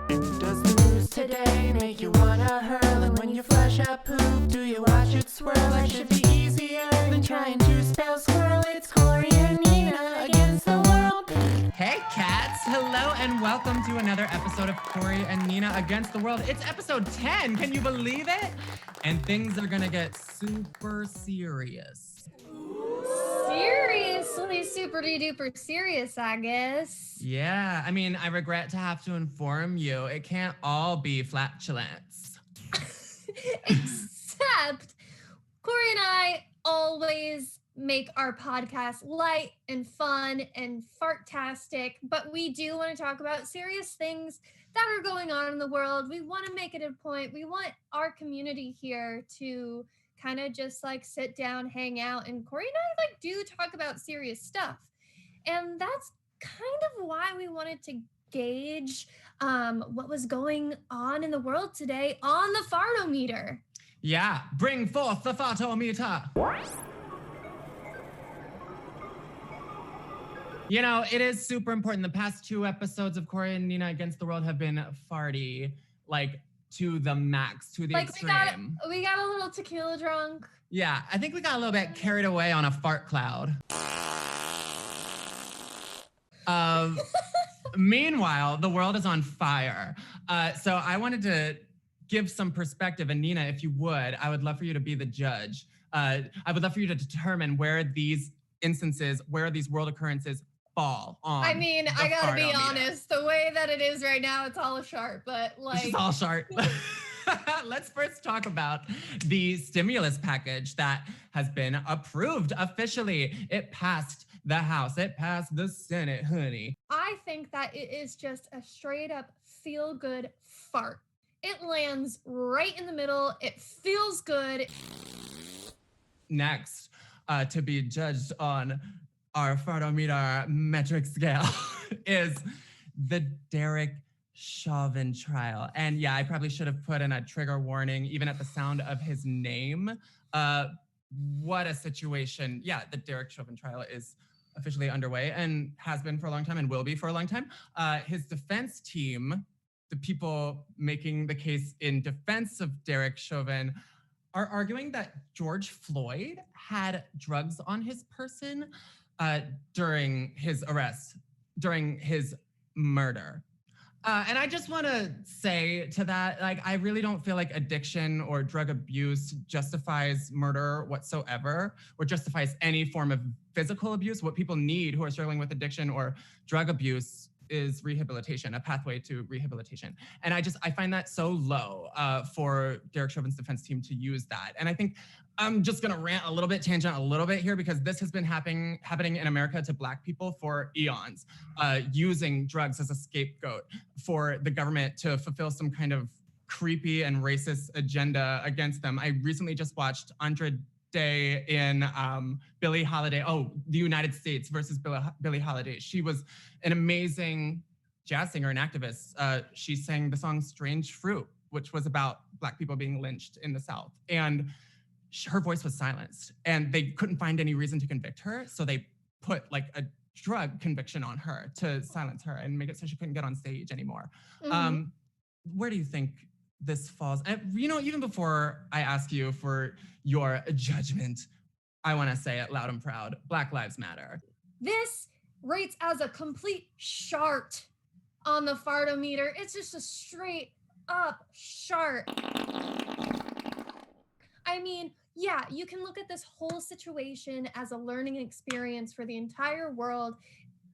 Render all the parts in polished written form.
Does the news today make you wanna hurl? And when you flush up poop, do you watch it swirl? That should be easier than trying to spell squirrel. It's Cory and Nina against the world. Hey cats, hello and welcome to another episode of Cory and Nina Against the World. It's episode 10, can you believe it? And things are gonna get super serious. Seriously, super duper serious, I guess. Yeah, I mean, I regret to have to inform you, it can't all be flatulence. Except Cory and I always make our podcast light and fun and fartastic, but we do want to talk about serious things that are going on in the world. We want to make it a point. We want our community here to kind of just like sit down, hang out, and Cory and I like do talk about serious stuff. And that's kind of why we wanted to gauge what was going on in the world today on the fartometer. Yeah, bring forth the fartometer. You know, it is super important. The past 2 episodes of Cory and Nina Against the World have been farty, like to the max, to the extreme. We got a little tequila drunk. Yeah, I think we got a little bit carried away on a fart cloud. Meanwhile, the world is on fire. So I wanted to give some perspective. And Nina, if you would, I would love for you to be the judge. I would love for you to determine where these instances, where these world occurrences fall on. I mean, I gotta be honest, the way that it is right now, it's all a Shart, but like. It's all Shart. Let's first talk about the stimulus package that has been approved officially. It passed the House. It passed the Senate, honey. I think that it is just a straight up feel good fart. It lands right in the middle. It feels good. Next, to be judged on our fartometer metric scale is the Derek Chauvin trial. And yeah, I probably should have put in a trigger warning, even at the sound of his name. What a situation. Yeah, the Derek Chauvin trial is officially underway and has been for a long time and will be for a long time. His defense team, the people making the case in defense of Derek Chauvin, are arguing that George Floyd had drugs on his person during his arrest, during his murder. And I just want to say to that, like, I really don't feel like addiction or drug abuse justifies murder whatsoever, or justifies any form of physical abuse. What people need who are struggling with addiction or drug abuse is rehabilitation, a pathway to rehabilitation. And I find that so low for Derek Chauvin's defense team to use that. And I think I'm just gonna rant a little bit, tangent a little bit here, because this has been happening in America to Black people for eons, using drugs as a scapegoat for the government to fulfill some kind of creepy and racist agenda against them. I recently just watched Andre Day in Billie Holiday. Oh, the United States versus Billie Holiday. She was an amazing jazz singer and activist. She sang the song Strange Fruit, which was about Black people being lynched in the South. And her voice was silenced and they couldn't find any reason to convict her. So they put like a drug conviction on her to silence her and make it so she couldn't get on stage anymore. Mm-hmm. Where do you think this falls? And, you know, even before I ask you for your judgment, I want to say it loud and proud: Black Lives Matter. This rates as a complete Shart on the fartometer. It's just a straight up Shart. I mean, yeah, you can look at this whole situation as a learning experience for the entire world.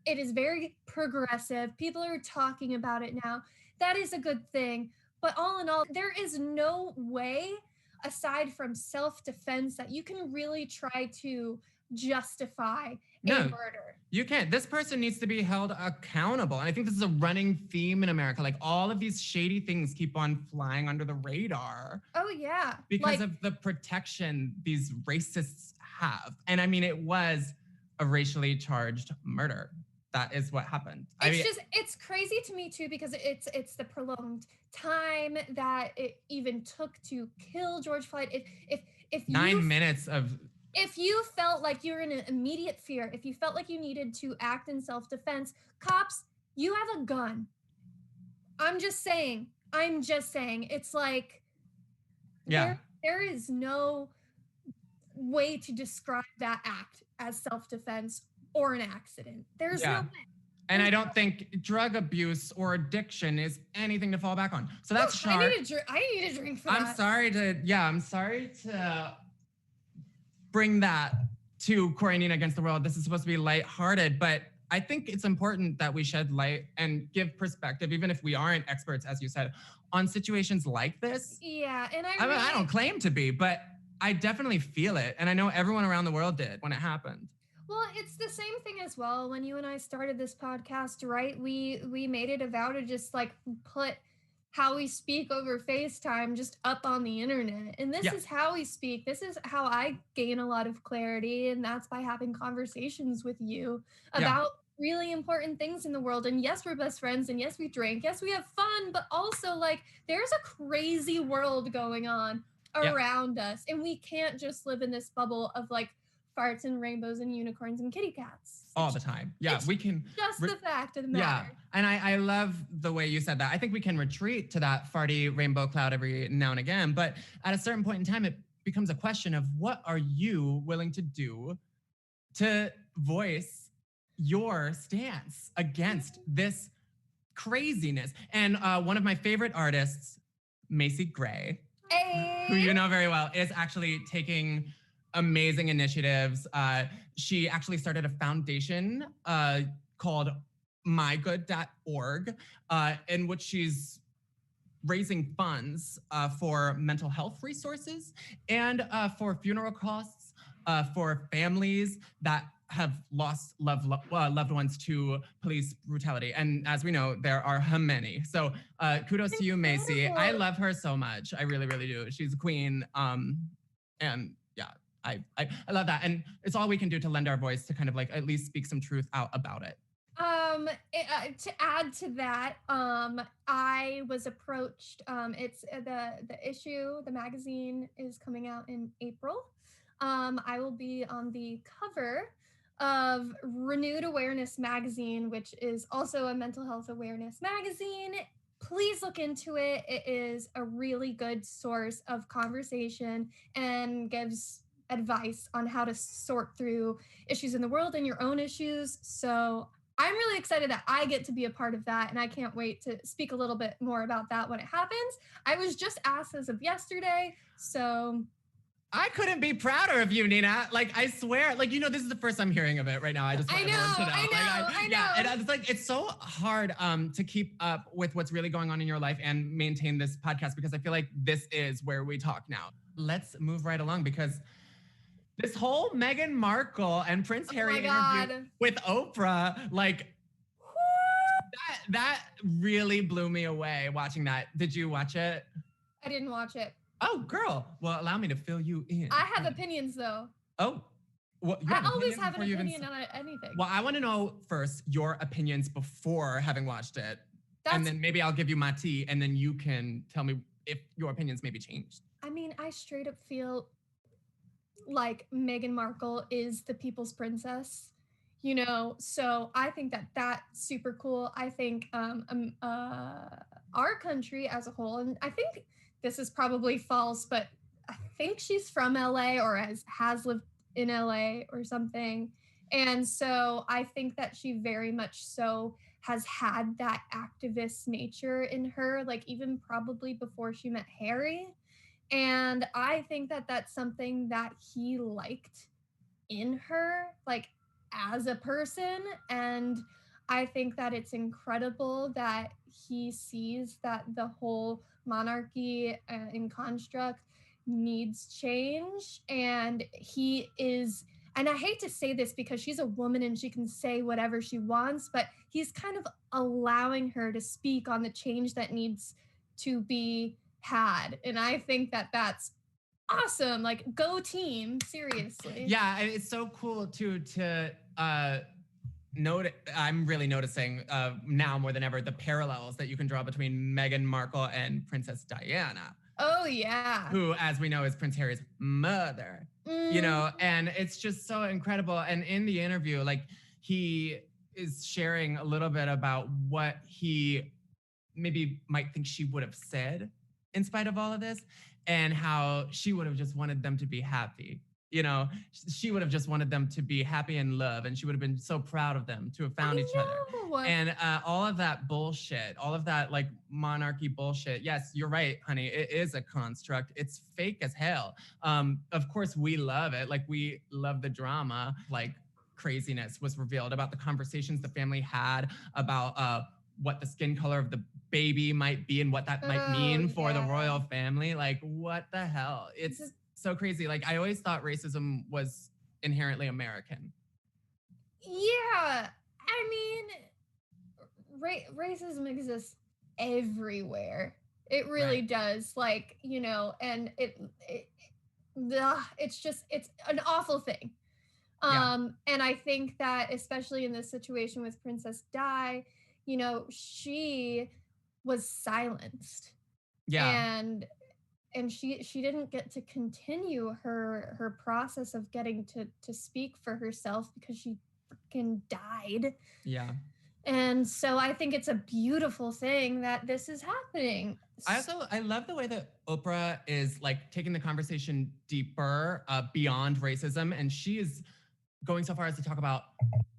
It is very progressive. People are talking about it now. That is a good thing. But all in all, there is no way, aside from self-defense, that you can really try to justify a murder. You can't. This person needs to be held accountable. And I think this is a running theme in America. Like, all of these shady things keep on flying under the radar. Oh, yeah. Because of the protection these racists have. And I mean, it was a racially charged murder. That is what happened. It's crazy to me too, because it's the prolonged time that it even took to kill George Floyd. If 9 minutes of. If you felt like you were in an immediate fear, if you felt like you needed to act in self-defense, cops, you have a gun. I'm just saying. It's like Yeah. there is no way to describe that act as self-defense or an accident. There's no Yeah. way. And I don't think drug abuse or addiction is anything to fall back on. So that's I Shart. need a drink for that. I'm sorry to bring that to Cory Nina Against the World. This is supposed to be lighthearted, but I think it's important that we shed light and give perspective, even if we aren't experts, as you said, on situations like this. Yeah, and I don't claim to be, but I definitely feel it. And I know everyone around the world did when it happened. Well, it's the same thing as well. When you and I started this podcast, right? We made it a vow to just like put how we speak over FaceTime just up on the internet. And this is how we speak. This is how I gain a lot of clarity. And that's by having conversations with you about really important things in the world. And yes, we're best friends. And yes, we drink. Yes, we have fun. But also, like, there's a crazy world going on around us. And we can't just live in this bubble of like farts and rainbows and unicorns and kitty cats. All the time. Yeah, we can. Just the fact of the matter. Yeah, and I love the way you said that. I think we can retreat to that farty rainbow cloud every now and again, but at a certain point in time, it becomes a question of what are you willing to do to voice your stance against this craziness? And one of my favorite artists, Macy Gray, who you know very well, is actually taking amazing initiatives. She actually started a foundation called mygood.org, in which she's raising funds for mental health resources and for funeral costs for families that have lost loved ones to police brutality. And as we know, there are many. So kudos to you, Macy. I love her so much. I really, really do. She's a queen. And yeah, I love that. And it's all we can do to lend our voice to kind of like at least speak some truth out about it. To add to that, I was approached. It's the magazine is coming out in April. I will be on the cover of Renewed Awareness magazine, which is also a mental health awareness magazine. Please look into it. It is a really good source of conversation and gives advice on how to sort through issues in the world and your own issues. So I'm really excited that I get to be a part of that, and I can't wait to speak a little bit more about that when it happens. I was just asked as of yesterday, so I couldn't be prouder of you, Nina. Like, I swear, like, you know, this is the first I'm hearing of it right now. I just want everyone to know. I know. Yeah, and it's like, it's so hard to keep up with what's really going on in your life and maintain this podcast, because I feel like this is where we talk now. Let's move right along, because this whole Meghan Markle and Prince Harry interview with Oprah, like, that really blew me away watching that. Did you watch it? I didn't watch it. Oh, girl. Well, allow me to fill you in. I have opinions, though. Oh. Well, I always have an opinion on anything. Well, I want to know first your opinions before having watched it. And then maybe I'll give you my tea, and then you can tell me if your opinions maybe changed. I mean, I straight up feel like Meghan Markle is the people's princess, you know? So I think that that's super cool. I think our country as a whole, and I think this is probably false, but I think she's from LA or has lived in LA or something. And so I think that she very much so has had that activist nature in her, like even probably before she met Harry. And I think that that's something that he liked in her, like as a person. And I think that it's incredible that he sees that the whole monarchy in construct needs change. And he is, and I hate to say this because she's a woman and she can say whatever she wants, but he's kind of allowing her to speak on the change that needs to be had. And I think that that's awesome. Like, go team, seriously. Yeah, it's so cool to note. I'm really noticing now more than ever the parallels that you can draw between Meghan Markle and Princess Diana. Oh yeah. Who, as we know, is Prince Harry's mother. You know, and it's just so incredible. And in the interview, like, he is sharing a little bit about what he maybe might think she would have said in spite of all of this, and how she would have just wanted them to be happy. You know, she would have just wanted them to be happy and love, and she would have been so proud of them to have found each other. And all of that bullshit, all of that like monarchy bullshit. Yes, you're right, honey. It is a construct. It's fake as hell. Of course, we love it. Like, we love the drama. Like, craziness was revealed about the conversations the family had about what the skin color of the baby might be and what that might mean for the royal family. Like, what the hell? It's so crazy. Like, I always thought racism was inherently American. Yeah, I mean, racism exists everywhere. It really does. Like, you know, and it's an awful thing. And I think that especially in this situation with Princess Di, you know, she was silenced. Yeah. And she didn't get to continue her process of getting to speak for herself because she freaking died. Yeah. And so I think it's a beautiful thing that this is happening. I love the way that Oprah is like taking the conversation deeper beyond racism, and she is going so far as to talk about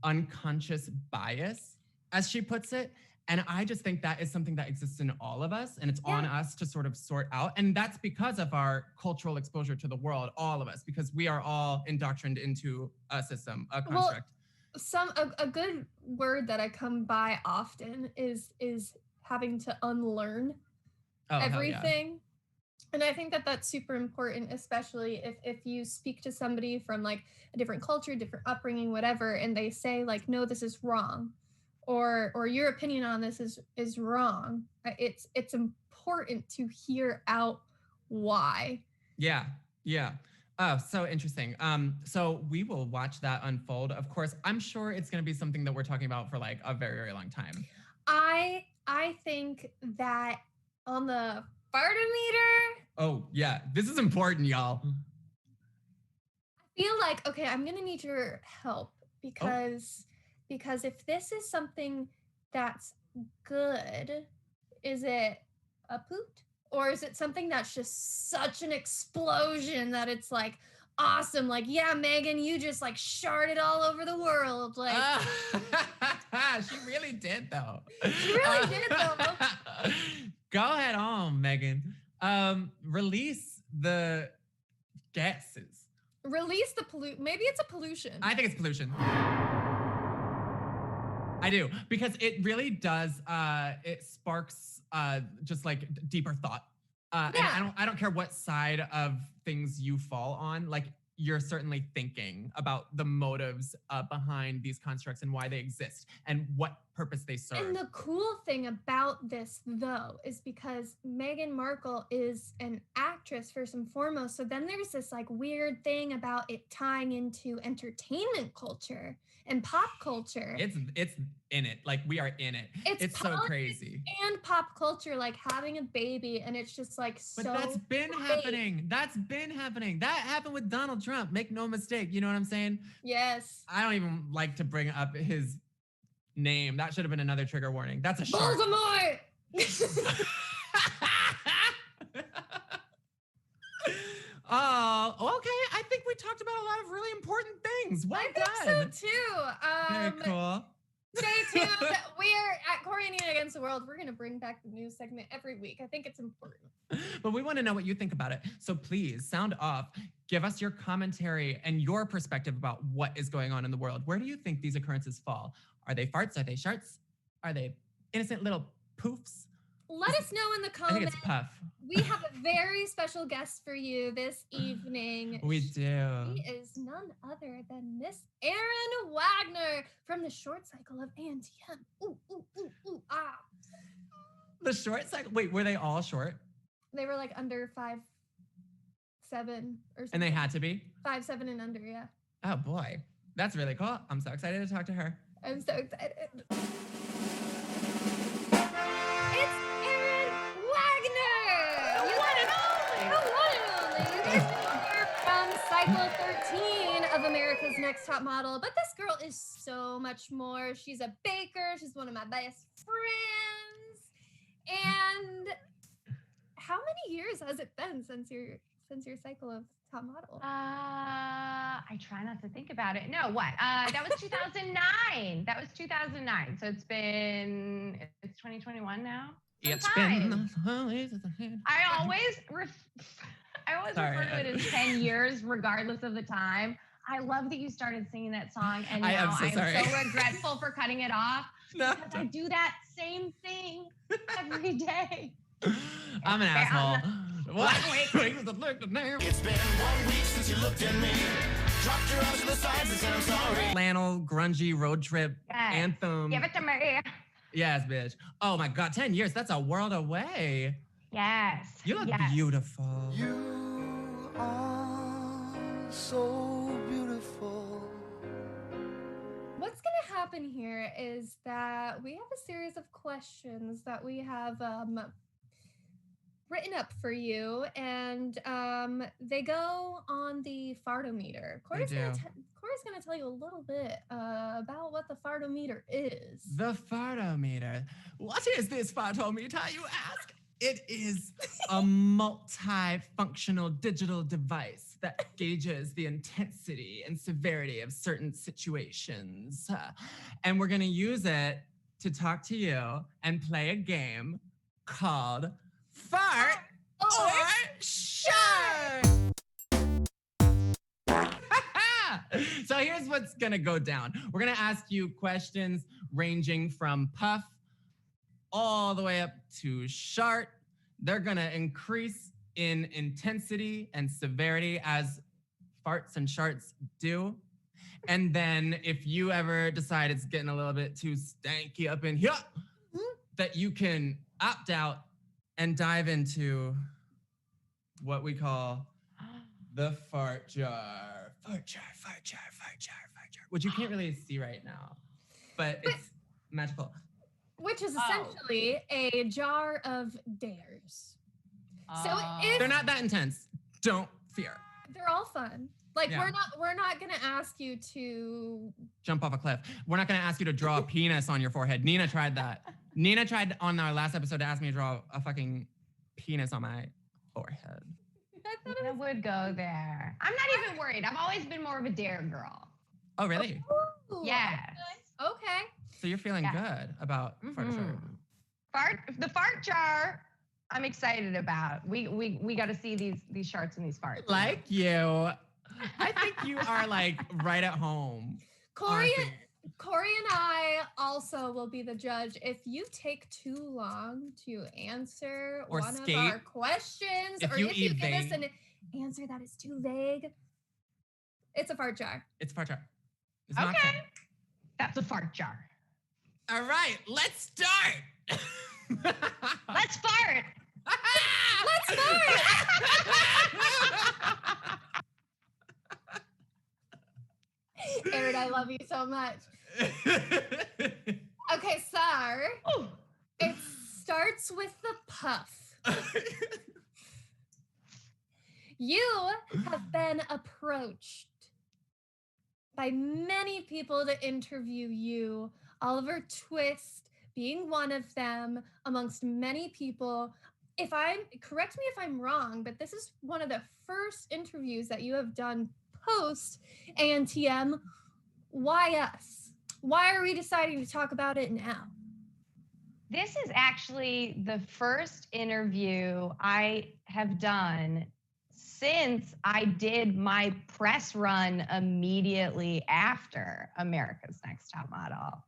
unconscious bias, as she puts it. And I just think that is something that exists in all of us, and it's on us to sort of sort out. And that's because of our cultural exposure to the world, all of us, because we are all indoctrined into a system, a construct. A good word that I come by often is having to unlearn everything. And I think that that's super important, especially if you speak to somebody from like a different culture, different upbringing, whatever, and they say like, no, this is wrong, or your opinion on this is wrong. It's important to hear out why. Yeah. Oh, so interesting. So we will watch that unfold. Of course, I'm sure it's going to be something that we're talking about for like a very, very long time. I think that on the fartometer. Oh yeah, this is important, y'all. I feel like, okay, I'm gonna need your help because if this is something that's good, is it a poot? Or is it something that's just such an explosion that it's like awesome? Like, yeah, Megan, you just like sharted all over the world. Like, she really did though. She really did though. Go ahead on, Megan. Release the gases. Release the maybe it's a pollution. I think it's pollution. I do, because it really does, it sparks just like deeper thought. And I don't care what side of things you fall on, like you're certainly thinking about the motives behind these constructs and why they exist and what purpose they serve. And the cool thing about this, though, is because Meghan Markle is an actress first and foremost. So then there's this like weird thing about it tying into entertainment culture and pop culture. It's in it. Like, we are in it. It's so crazy. And pop culture, like having a baby, and it's just like so. But that's been happening. That's been happening. That happened with Donald Trump. Make no mistake. You know what I'm saying? Yes. I don't even like to bring up his name. That should have been another trigger warning. That's a Shart. Voldemort! Oh, okay. I think we talked about a lot of really important things. Well done. I think so too. Very cool. Stay tuned. We're at Cory Nina Against the World. We're going to bring back the news segment every week. I think it's important. But we want to know what you think about it. So please sound off. Give us your commentary and your perspective about what is going on in the world. Where do you think these occurrences fall? Are they farts? Are they sharts? Are they innocent little poofs? Let us know in the comments. I think it's puff. We have a very special guest for you this evening. We do. She is none other than Miss Erin Wagner from the Short Cycle of ANTM. Ooh, ooh, ooh, ooh, ah. The Short Cycle? Wait, were they all short? They were like under 5'7" or something. And they had to be? 5'7" and under, yeah. Oh boy. That's really cool. I'm so excited to talk to her. I'm so excited. Cycle 13 of America's Next Top Model, but this girl is so much more. She's a baker. She's one of my best friends. years has it been since your cycle of top model? I try not to think about it. No, what? That was 2009. That was 2009. So it's 2021 now. It's Sometime. been. I always refer to it as 10 years, regardless of the time. I love that you started singing that song, and now I'm so regretful for cutting it off because I do that same thing every day. I'm an asshole. What? It's been 1 week since you looked at me. Dropped your arms to the sides and said I'm sorry. Flannel, grungy road trip anthem. Give it to me. Yes, bitch. Oh my God, 10 years. That's a world away. Yes. You look beautiful. You are so beautiful. What's going to happen here is that we have a series of questions that we have written up for you, and they go on the fartometer. Cory's going to tell you a little bit about what the fartometer is. The fartometer. What is this fartometer, you ask? It is a multifunctional digital device that gauges the intensity and severity of certain situations. And we're going to use it to talk to you and play a game called Fart or Shart. So here's what's going to go down. We're going to ask you questions ranging from puff all the way up to Shart. They're gonna increase in intensity and severity as farts and sharts do. And then if you ever decide it's getting a little bit too stanky up in here, that you can opt out and dive into what we call the fart jar. Fart jar, fart jar, fart jar, fart jar. Which you can't really see right now, but it's magical. Which is essentially a jar of dares. So if they're not that intense, don't fear. They're all fun. Like we're not gonna ask you to jump off a cliff. We're not gonna ask you to draw a penis on your forehead. Nina tried that. Nina tried on our last episode to ask me to draw a fucking penis on my forehead. I would go there. I'm not even worried. I've always been more of a dare girl. Oh, really? Ooh, yes. Okay. So you're feeling good about fart jar. The fart jar, I'm excited about. We got to see these sharts and these farts. Like you. I think you are like right at home. Cory and I also will be the judge. If you take too long to answer or one skate, of our questions, or if you give us an answer that is too vague, it's a fart jar. It's a fart jar. It's okay. That's a fart jar. All right, let's start. Let's fart. Let's fart. Erin, I love you so much. Okay, Sar. It starts with the puff. You have been approached by many people to interview you, Oliver Twist being one of them, amongst many people. Correct me if I'm wrong, but this is one of the first interviews that you have done post ANTM. Why us? Why are we deciding to talk about it now? This is actually the first interview I have done since I did my press run immediately after America's Next Top Model.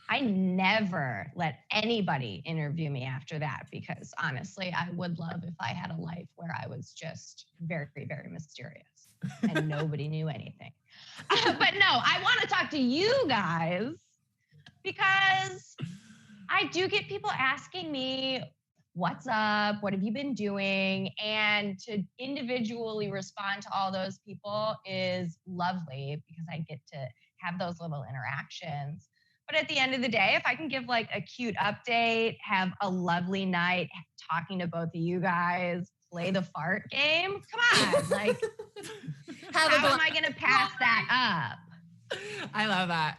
I never let anybody interview me after that because honestly, I would love if I had a life where I was just very, very mysterious and nobody knew anything. But no, I want to talk to you guys because I do get people asking me, what's up? What have you been doing? And to individually respond to all those people is lovely because I get to have those little interactions. But at the end of the day, if I can give like a cute update, have a lovely night talking to both of you guys, play the fart game, come on, like, how am I gonna pass that up? I love that.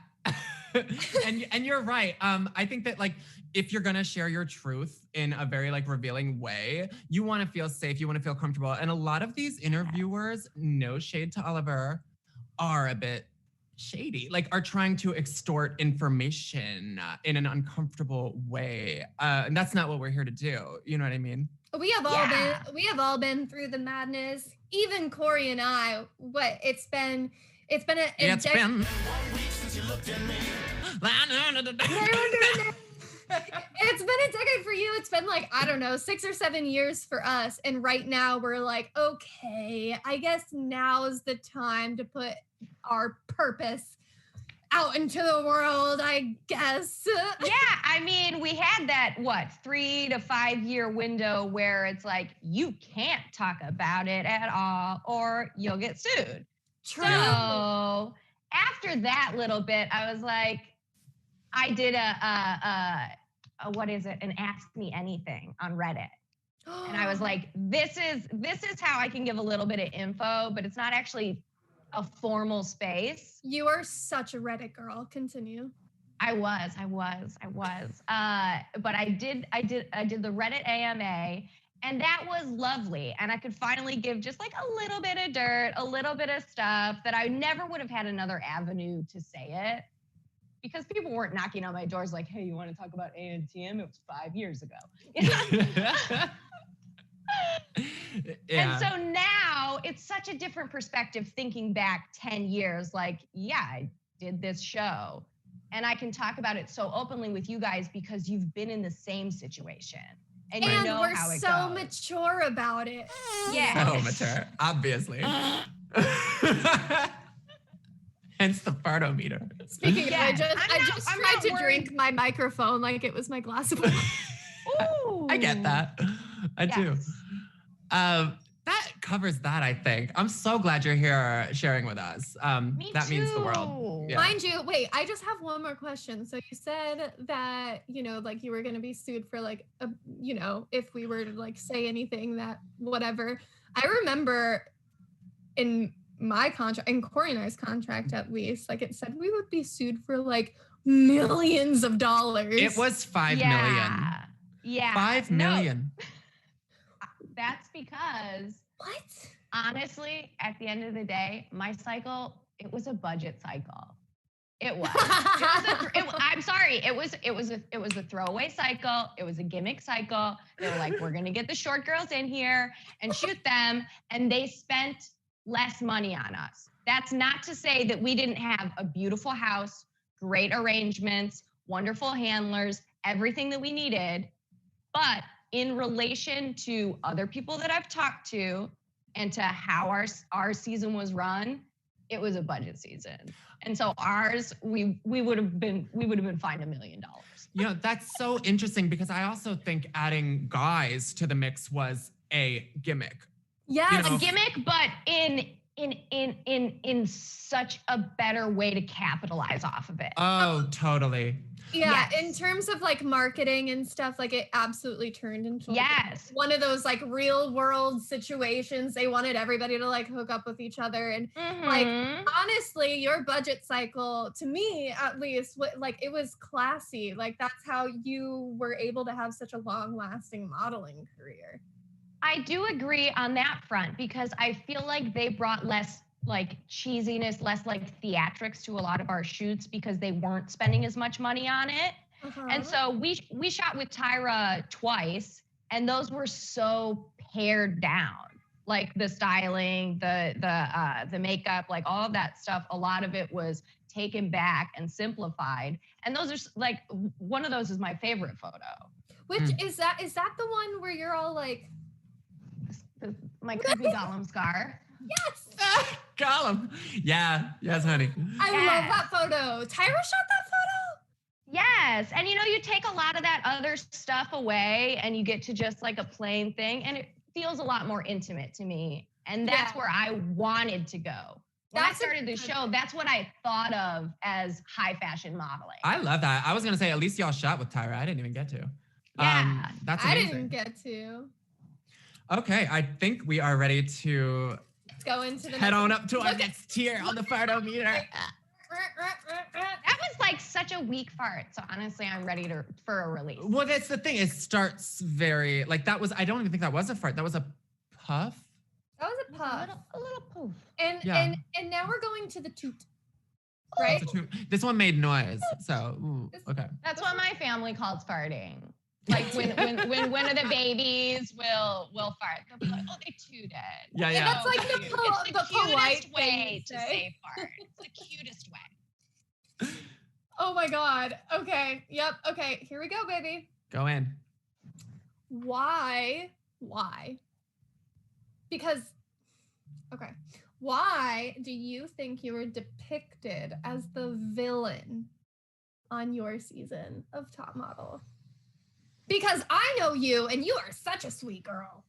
And you're right. I think that like if you're gonna share your truth in a very like revealing way, you want to feel safe, you want to feel comfortable. And a lot of these interviewers, no shade to Oliver, are a bit shady, like are trying to extort information in an uncomfortable way. And that's not what we're here to do. You know what I mean? We have all been through the madness. Even Cory and I. It's been It's been 1 week since you looked at me. It's been a decade for you. It's been like, I don't know, 6 or 7 years for us. And right now we're like, okay, I guess now's the time to put our purpose out into the world, I guess. Yeah, I mean, we had that, 3 to 5 year window where it's like, you can't talk about it at all or you'll get sued. True. So after that little bit, I was like, I did an Ask Me Anything on Reddit. And I was like, this is how I can give a little bit of info, but it's not actually a formal space. You are such a Reddit girl. Continue. I was. But I did the Reddit AMA, and that was lovely. And I could finally give just like a little bit of dirt, a little bit of stuff that I never would have had another avenue to say it. Because people weren't knocking on my doors like, hey, you want to talk about ANTM? It was 5 years ago. Yeah. And so now it's such a different perspective thinking back 10 years, like, yeah, I did this show. And I can talk about it so openly with you guys because you've been in the same situation. And you know we're how it so goes. mature about it. Yeah. So mature, obviously. Hence the fartometer. Speaking of, I I'm just not tried to worried. drink my microphone like it was my glass of water. I get that. I do. Yes. That covers that, I think. I'm so glad you're here sharing with us. Me that means the too. world. Yeah. Mind you, wait, I just have one more question. So you said that, like you were going to be sued for like, if we were to like say anything that whatever. I remember in my contract, in Cory and I's contract at least, like it said we would be sued for like millions of dollars. It was 5 million. Yeah. 5 million. That's because What? honestly, at the end of the day, my cycle, it was a budget cycle. It was. I'm sorry. It was a throwaway cycle. It was a gimmick cycle. They were like, we're gonna get the short girls in here and shoot them, and they spent less money on us. That's not to say that we didn't have a beautiful house, great arrangements, wonderful handlers, everything that we needed, but in relation to other people that I've talked to and to how our season was run, it was a budget season. And so ours, we would have been fined $1 million. That's so interesting because I also think adding guys to the mix was a gimmick. Yes. A gimmick, but in such a better way to capitalize off of it. Oh, totally. Yeah, Yes. in terms of like marketing and stuff, like it absolutely turned into like, Yes. one of those like real world situations. They wanted everybody to like hook up with each other. And like, honestly, your budget cycle, to me at least, it was classy. Like that's how you were able to have such a long lasting modeling career. I do agree on that front because I feel like they brought less like cheesiness, less like theatrics to a lot of our shoots because they weren't spending as much money on it. And so we shot with Tyra twice, and those were so pared down. Like the styling, the makeup, like all of that stuff. A lot of it was taken back and simplified. And those are like one of those is my favorite photo. Which is that the one where you're all like My creepy Gollum scar. Yes. Gollum. Yeah. Yes, honey. I love that photo. Tyra shot that photo? Yes. And you take a lot of that other stuff away and you get to just like a plain thing. And it feels a lot more intimate to me. And that's where I wanted to go. When I started the show, that's what I thought of as high fashion modeling. I love that. I was going to say, at least y'all shot with Tyra. I didn't even get to. Yeah. That's I amazing. didn't get to. Okay. I think we are ready to Let's go into the head on up to our next tier on the fartometer. That was like such a weak fart. So honestly, I'm ready for a release. Well, that's the thing. It starts very like that was. I don't even think that was a fart. That was a puff. That was a puff. A little poof. And Yeah. and now we're going to the toot. That's Right? a true- This one made noise. So okay. That's what my family calls farting. Like when one of the babies will fart, they'll be like, "Oh, they tooted." Yeah, yeah. That's like Cute. the It's the polite cutest way thing to say fart. It's the cutest way. Oh my God. Okay. Yep. Okay. Here we go, baby. Go in. Why? Because, okay. Why do you think you were depicted as the villain on your season of Top Model? Because I know you and you are such a sweet girl.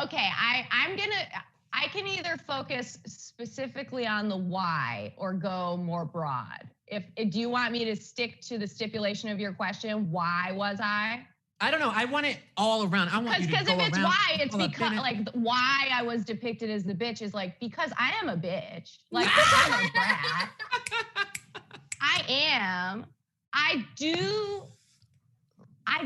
Okay, I can either focus specifically on the why or go more broad. If do you want me to stick to the stipulation of your question? Why was I? I don't know. I want it all around. I want you to Because go if it's around, why, it's all up in because it. like why I was depicted as the bitch is like because I am a bitch. Like I'm a brat. I am. I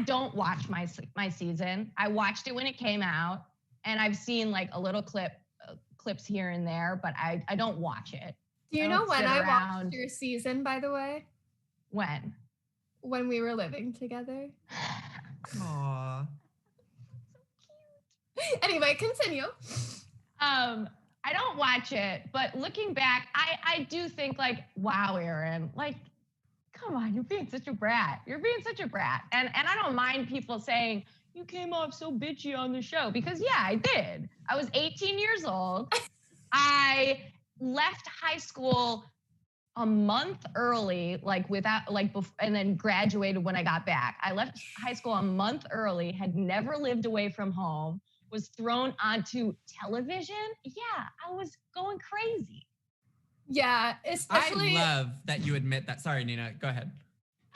don't watch my season. I watched it when it came out, and I've seen like a little clips here and there, but I don't watch it. Do you I know don't when sit I around. watched your season, by the way? When? When we were living together. Aw. Anyway, continue. I don't watch it, but looking back, I do think like, wow, Erin, like, come on, you're being such a brat. You're being such a brat. And I don't mind people saying, you came off so bitchy on the show, because yeah, I did. I was 18 years old. I left high school a month early, like without, like, and then graduated when I got back. I left high school a month early, had never lived away from home, was thrown onto television. Yeah, I was going crazy. Yeah, especially. I love that you admit that. Sorry, Nina, go ahead.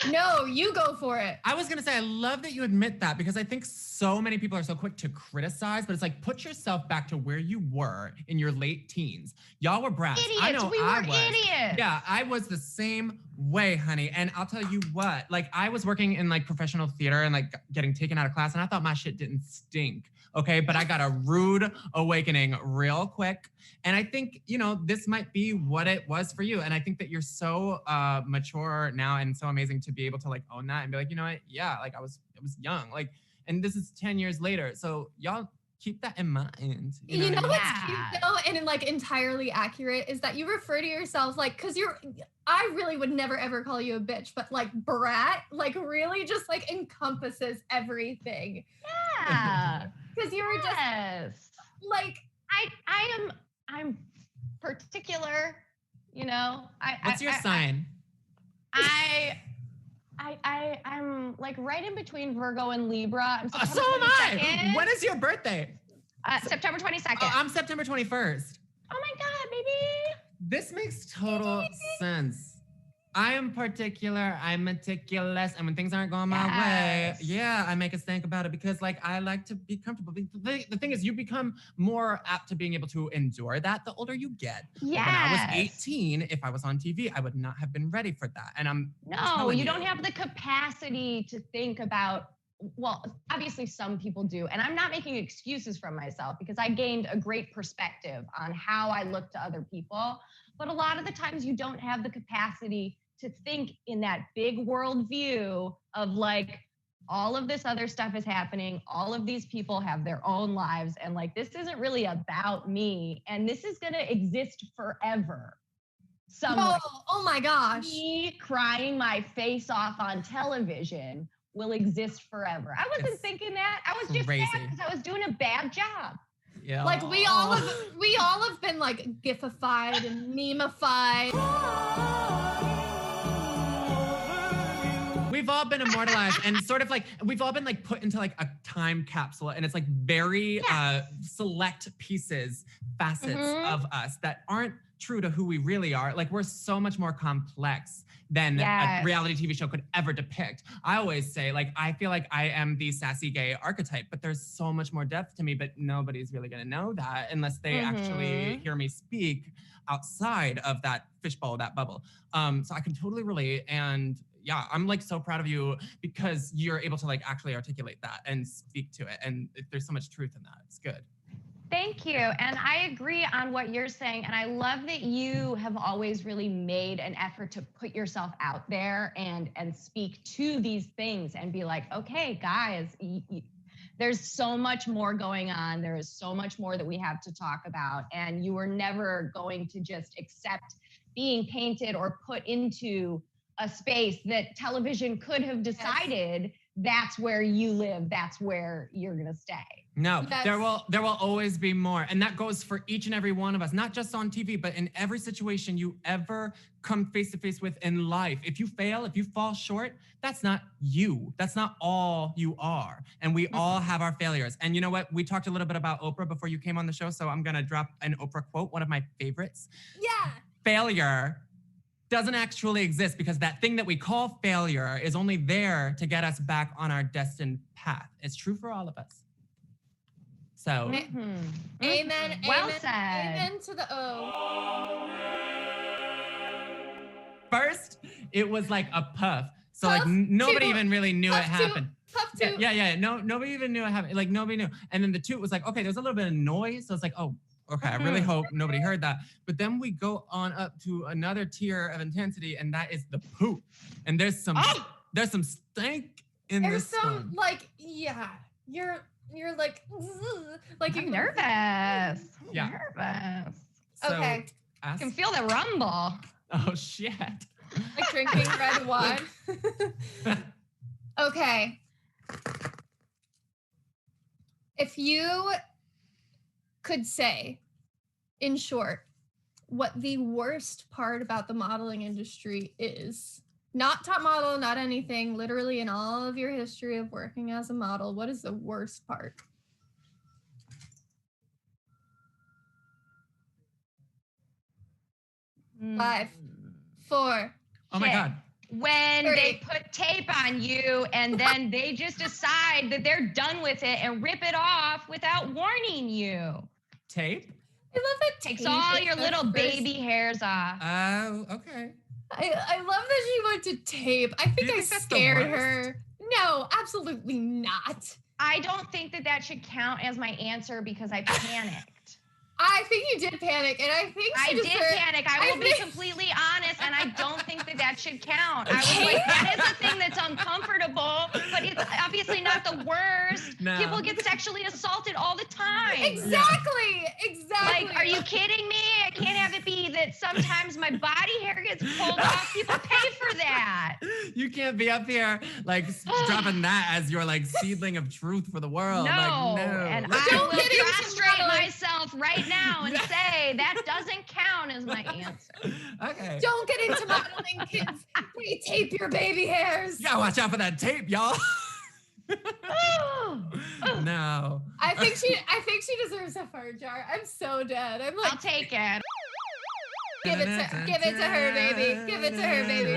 No, you go for it. I was gonna say, I love that you admit that because I think so many people are so quick to criticize, but it's like, put yourself back to where you were in your late teens. Y'all were brats. Idiots, I know we I were was. idiots. Yeah, I was the same way, honey. And I'll tell you what, like I was working in like professional theater and like getting taken out of class and I thought my shit didn't stink. Okay, but I got a rude awakening real quick. And I think, you know, this might be what it was for you. And I think that you're so mature now and so amazing to be able to like own that and be like, you know what? Yeah, like I was young. Like, and this is 10 years later. So y'all keep that in mind. You know what I mean? what's cute though, and like entirely accurate, is that you refer to yourself like, because I really would never ever call you a bitch, but like brat, like really just like encompasses everything. Yeah. Because you were Yes. like, I'm particular, you know. What's your sign? I'm like right in between Virgo and Libra. I'm So September am I. 22nd. When is your birthday? September 22nd. Oh, I'm September 21st. Oh my God, baby. This makes total sense. I am particular, I'm meticulous, and when things aren't going my way, Yes. yeah, I make a stink about it because like I like to be comfortable. The thing is, you become more apt to being able to endure that the older you get. Yes. When I was 18, if I was on TV, I would not have been ready for that. And I'm No, telling you don't have the capacity to think about, well, obviously some people do. And I'm not making excuses for myself because I gained a great perspective on how I look to other people. But a lot of the times you don't have the capacity to think in that big world view of like, all of this other stuff is happening. All of these people have their own lives. And like, this isn't really about me. And this is going to exist forever. oh my gosh. Me crying my face off on television will exist forever. I wasn't It's thinking that. I was just crazy. mad because I was doing a bad job. Yeah. Like we all have been like gifified and memeified. We've all been immortalized and sort of like, we've all been like put into like a time capsule and it's like very select pieces, facets Mhm. of us that aren't true to who we really are. Like, we're so much more complex than Yes. a reality TV show could ever depict. I always say, like, I feel like I am the sassy gay archetype, but there's so much more depth to me, but nobody's really gonna know that unless they actually hear me speak outside of that fishbowl, that bubble. So I can totally relate. And yeah, I'm like so proud of you because you're able to like actually articulate that and speak to it. And there's so much truth in that. It's good. Thank you. And I agree on what you're saying. And I love that you have always really made an effort to put yourself out there and speak to these things and be like, okay, guys, there's so much more going on. There is so much more that we have to talk about. And you were never going to just accept being painted or put into a space that television could have decided that's where you live, that's where you're gonna stay. No, there will always be more. And that goes for each and every one of us, not just on TV, but in every situation you ever come face to face with in life. If you fail, if you fall short, that's not you. That's not all you are. And we all have our failures. And you know what? We talked a little bit about Oprah before you came on the show, so I'm gonna drop an Oprah quote, one of my favorites. Yeah. Failure doesn't actually exist because that thing that we call failure is only there to get us back on our destined path. It's true for all of us. So, Amen. Well amen, said. Amen to the O. first, it was like a puff. So Puff like nobody two, even really knew it puff two, happened. Puff two. Yeah. No, nobody even knew it happened. Like nobody knew. And then the toot was like, okay, there's a little bit of noise. So it's like, oh, okay, I really hope nobody heard that. But then we go on up to another tier of intensity, and that is the poop. And there's some stank in There's this some one. like, yeah, you're like, ugh, like I'm you nervous. Yeah. Nervous. So Okay. I can feel the rumble. Oh shit. like drinking red wine. Okay. If you could say, in short, what the worst part about the modeling industry is, not top model, not anything, literally in all of your history of working as a model, what is the worst part? Mm. 5, 4. Oh my Shit. God. When 30. they put tape on you and then they just decide that they're done with it and rip it off without warning you. Tape? I love that Takes tape all is your the little first- baby hairs off. Oh, okay. I love that she went to tape. I think you I think that's the scared worst? her. No, absolutely not. I don't think that should count as my answer because I panicked. I think you did panic, and I think I she did deserved- panic. I will be think- completely honest, and I don't think that should count. I was like, that is a thing that's uncomfortable, but it's obviously not the worst. No. People get sexually assaulted all the time. Exactly. Like, are you kidding me? I can't have it be that sometimes my body hair gets pulled off. People pay for that. You can't be up here like dropping that as your like seedling of truth for the world. No, Like, no. and Let's I go. Don't will get into prostrate modeling. myself right now and say that doesn't count as my answer. Okay. Don't get into modeling, kids. They tape your baby hairs. You gotta watch out for that tape, y'all. No. I think she deserves a fur jar. I'm so dead. I'm like, I'll take it. give it to her, baby. Give it to her, baby.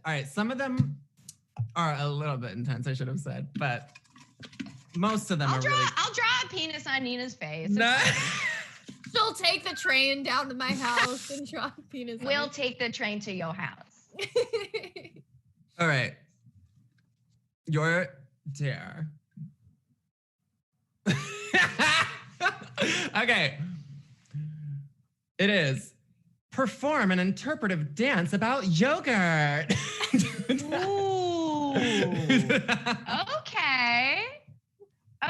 All right, some of them are a little bit intense, I should have said, but most of them I'll are draw really. a penis on Nina's face. No. She'll take the train down to my house and drop a penis. We'll take the train to your house. All right. Your dare. Okay. It is perform an interpretive dance about yogurt. Ooh. Okay.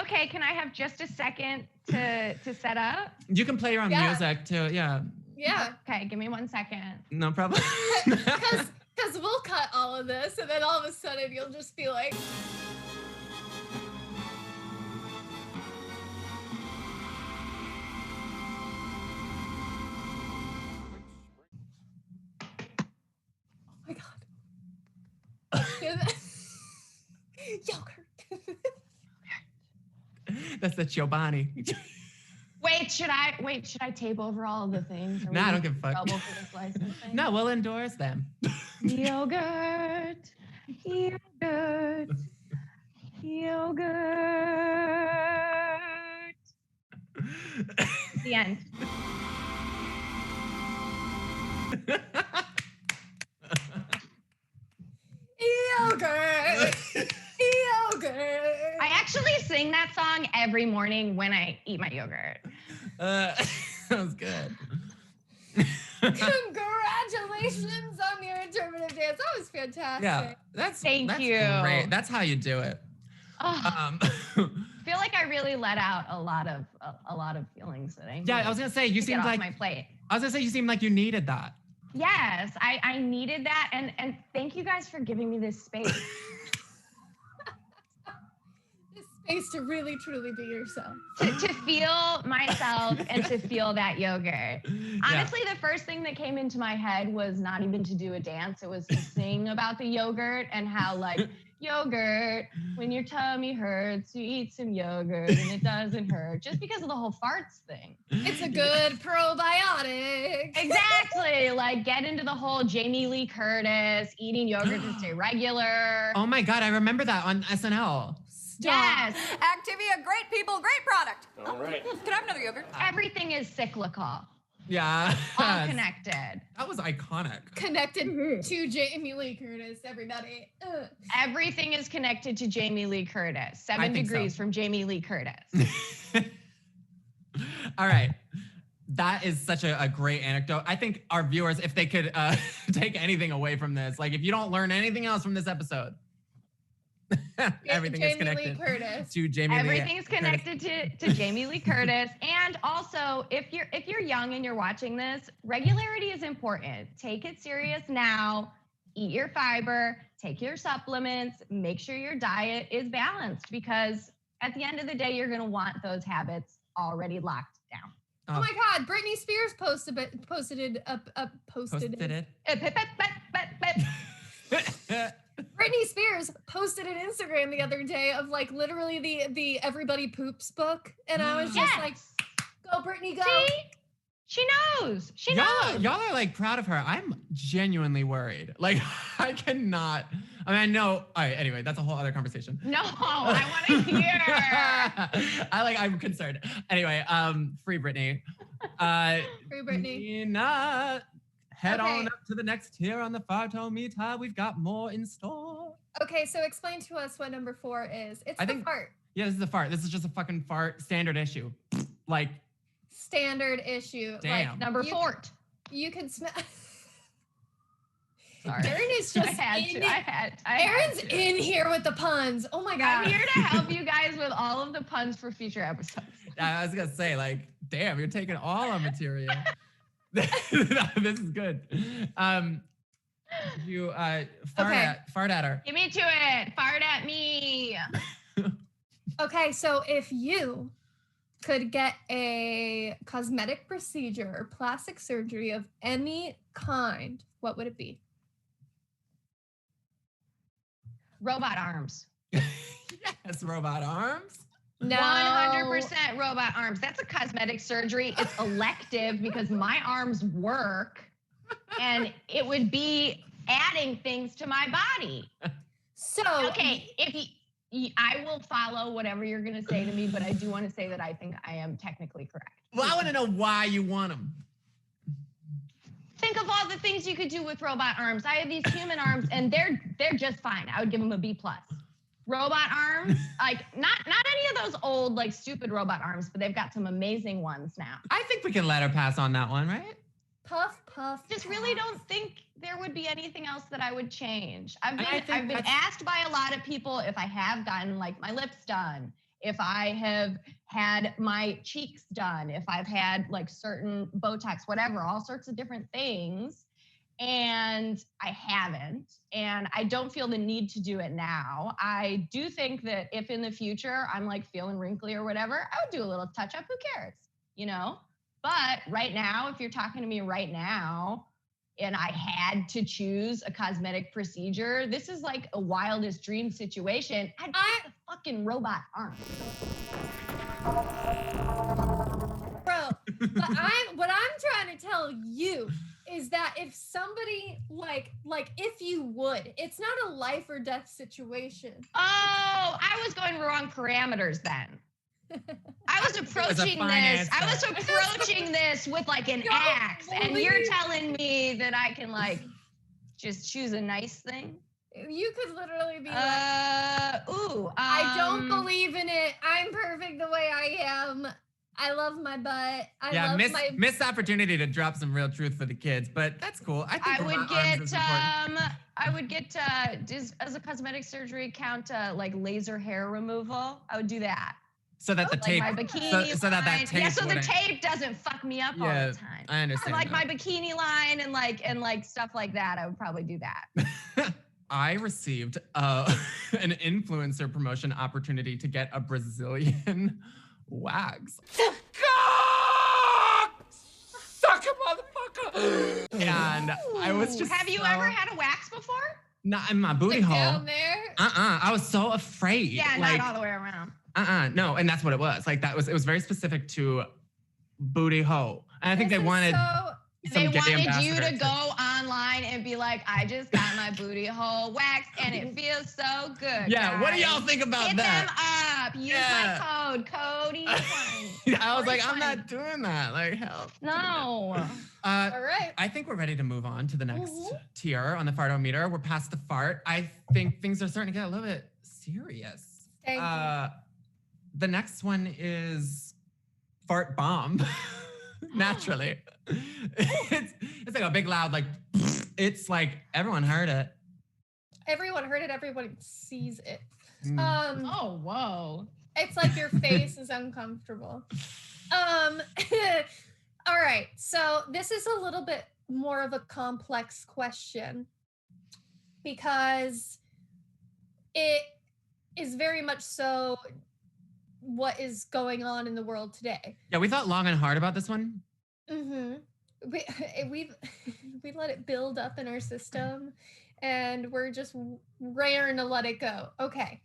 Okay, can I have just a second to set up? You can play your own Yeah. music too. Yeah. Yeah, Okay, give me 1 second. No problem. because we'll cut all of this, and then all of a sudden you'll just be like, oh my god, yogurt. That's the Chobani. Wait, should I tape over all of the things? Are Nah, I we don't give a fuck. trouble for this licensing? No, we'll endorse them. Yogurt. The end. Yogurt. Yogurt. I actually sing that song every morning when I eat my yogurt. That was good. Congratulations on your interpretive dance. That was fantastic. Yeah, that's Thank you. Great. That's how you do it. Oh, I feel like I really let out a lot of feelings today. Yeah, I was gonna say you seemed like my plate. I was gonna say you seemed like you needed that. Yes, I needed that, and thank you guys for giving me this space. This space to really truly be yourself. to feel myself and to feel that yogurt. Honestly, the first thing that came into my head was not even to do a dance. It was to sing about the yogurt and how like yogurt, when your tummy hurts, you eat some yogurt and it doesn't hurt, just because of the whole farts thing. It's a good probiotic. Exactly. Like get into the whole Jamie Lee Curtis, eating yogurt to stay regular. Oh my God, I remember that on SNL. Yes. Activia, great people, great product. All right. Can I have another yogurt? Everything is cyclical. Yeah. All connected. That was iconic. Connected to Jamie Lee Curtis, everybody. Everything is connected to Jamie Lee Curtis. I 7 think degrees so. from Jamie Lee Curtis. All right. That is such a great anecdote. I think our viewers, if they could take anything away from this, like if you don't learn anything else from this episode, everything is connected Jamie Lee Curtis. to Jamie Lee. Everything's connected to Jamie Lee Curtis. And also, if you're young and you're watching this, regularity is important. Take it serious now. Eat your fiber, take your supplements, make sure your diet is balanced, because at the end of the day, you're gonna want those habits already locked down. Oh my God, Britney Spears posted it. Britney Spears posted an Instagram the other day of like literally the Everybody Poops book, and I was just like, "Go, Britney, go!" See? She knows. She knows. Y'all are like proud of her. I'm genuinely worried. Like I cannot. I mean, I know. All right. Anyway, that's a whole other conversation. No, I want to hear. I'm concerned. Anyway, free Britney. Free Britney. Nina, head Okay. on up to the next tier on the Fartometer. We've got more in store. Okay, so explain to us what number 4 is. It's I the think- fart. Yeah, this is a fart. This is just a fucking fart standard issue. Like, Standard issue. Damn. Like, Number 4. You can smell. Sorry. Erin is just I had in to. it. I had Erin's to. in here with the puns. Oh my God. I'm here to help you guys with all of the puns for future episodes. I was gonna say, like, damn, you're taking all our material. This is good. You fart at her. Give me to it. Fart at me. Okay, so if you could get a cosmetic procedure or plastic surgery of any kind, what would it be? Robot arms. Yes, robot arms. No. 100% robot arms. That's a cosmetic surgery. It's elective because my arms work, and it would be adding things to my body. So Okay, I will follow whatever you're going to say to me, but I do want to say that I think I am technically correct. Well, I want to know why you want them. Think of all the things you could do with robot arms. I have these human arms, and they're just fine. I would give them a B+. Robot arms, like not any of those old like stupid robot arms, but they've got some amazing ones now. I think we can let her pass on that one, right? puff, puff. Just really don't think there would be anything else that I would change. I've I think been that's- asked by a lot of people if I have gotten like my lips done, if I have had my cheeks done, if I've had like certain Botox, whatever, all sorts of different things. And I haven't, and I don't feel the need to do it now. I do think that if in the future I'm like feeling wrinkly or whatever, I would do a little touch up. Who cares? You know? But right now, if you're talking to me right now, and I had to choose a cosmetic procedure, this is like a wildest dream situation. I'd pick the fucking robot arm. Bro, But what I'm trying to tell you is that if somebody like if you would, it's not a life or death situation. Oh, I was going wrong parameters then. I was approaching this. I was approaching this with like an axe, and you're telling me that I can like just choose a nice thing. You could literally be I don't believe in it. I'm perfect the way I am. I love my butt. Missed opportunity to drop some real truth for the kids, but that's cool. I would get does as a cosmetic surgery count like laser hair removal? I would do that. So that the tape, my bikini so that tape. Yeah, so the tape doesn't fuck me up all the time. I understand. Like my bikini line and like stuff like that. I would probably do that. I received an influencer promotion opportunity to get a Brazilian wax. Suck a motherfucker! And I was just. Have you ever had a wax before? Not in my booty hole. Down there? I was so afraid. Yeah, not all the way around. No, and that's what it was. Like it was very specific to booty hole. And I think they wanted you to go online and be like, I just got my booty hole waxed and it feels so good. Yeah, guys. what do y'all think about that? Hit them up. Use my code, Cody. I was like, I'm not doing that. Like, hell. No. All right. I think we're ready to move on to the next tier on the fartometer. We're past the fart. I think things are starting to get a little bit serious. Thank you. The next one is fart bomb. Naturally. It's like a big loud, like, it's like everyone heard it. Everyone heard it, everyone sees it. Oh, whoa. It's like your face is uncomfortable. All right, so this is a little bit more of a complex question because it is very much so what is going on in the world today. Yeah, we thought long and hard about this one. Mm-hmm. We let it build up in our system, and we're just raring to let it go. Okay.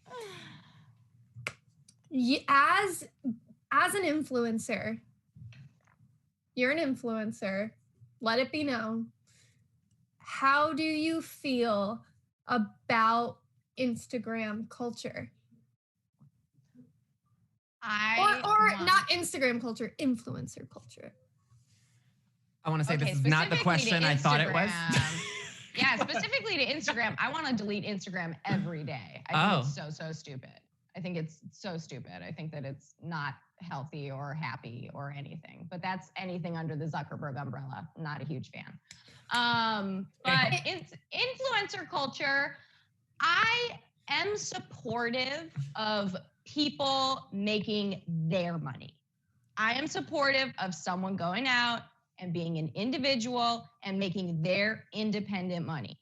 As an influencer, you're an influencer. Let it be known. How do you feel about Instagram culture? Not Instagram culture, influencer culture. I want to say this is not the question I thought it was. Yeah, specifically to Instagram. I want to delete Instagram every day. I think it's so stupid. I think it's so stupid. I think that it's not healthy or happy or anything. But that's anything under the Zuckerberg umbrella. I'm not a huge fan. But influencer culture, I am supportive of people making their money. I am supportive of someone going out and being an individual and making their independent money.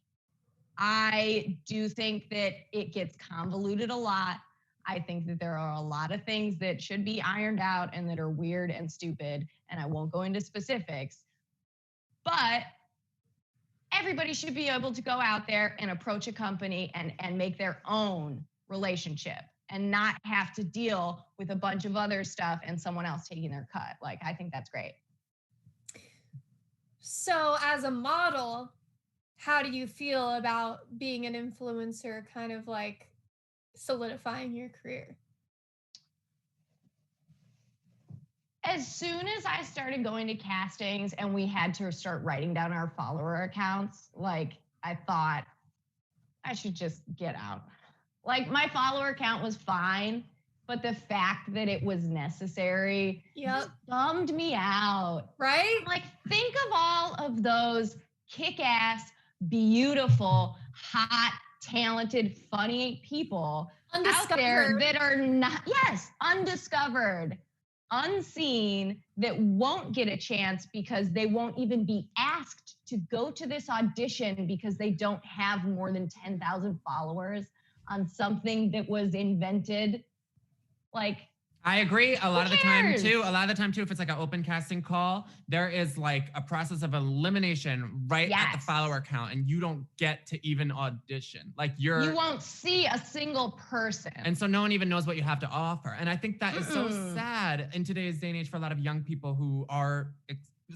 I do think that it gets convoluted a lot. I think that there are a lot of things that should be ironed out and that are weird and stupid, and I won't go into specifics. But everybody should be able to go out there and approach a company and make their own relationship and not have to deal with a bunch of other stuff and someone else taking their cut. Like, I think that's great. So as a model, how do you feel about being an influencer, kind of like solidifying your career? As soon as I started going to castings and we had to start writing down our follower accounts, like, I thought I should just get out. Like, my follower count was fine, but the fact that it was necessary just bummed me out. Right? Like, think of all of those kick-ass, beautiful, hot, talented, funny people out there that are not, undiscovered, unseen, that won't get a chance because they won't even be asked to go to this audition because they don't have more than 10,000 followers on something that was invented. Like, I agree. A lot of the time cares? too, if it's like an open casting call, there is like a process of elimination right at the Yes. follower count, and you don't get to even audition. Like You won't see a single person. and so no one even knows what you have to offer. And I think that is so sad in today's day and age for a lot of young people who are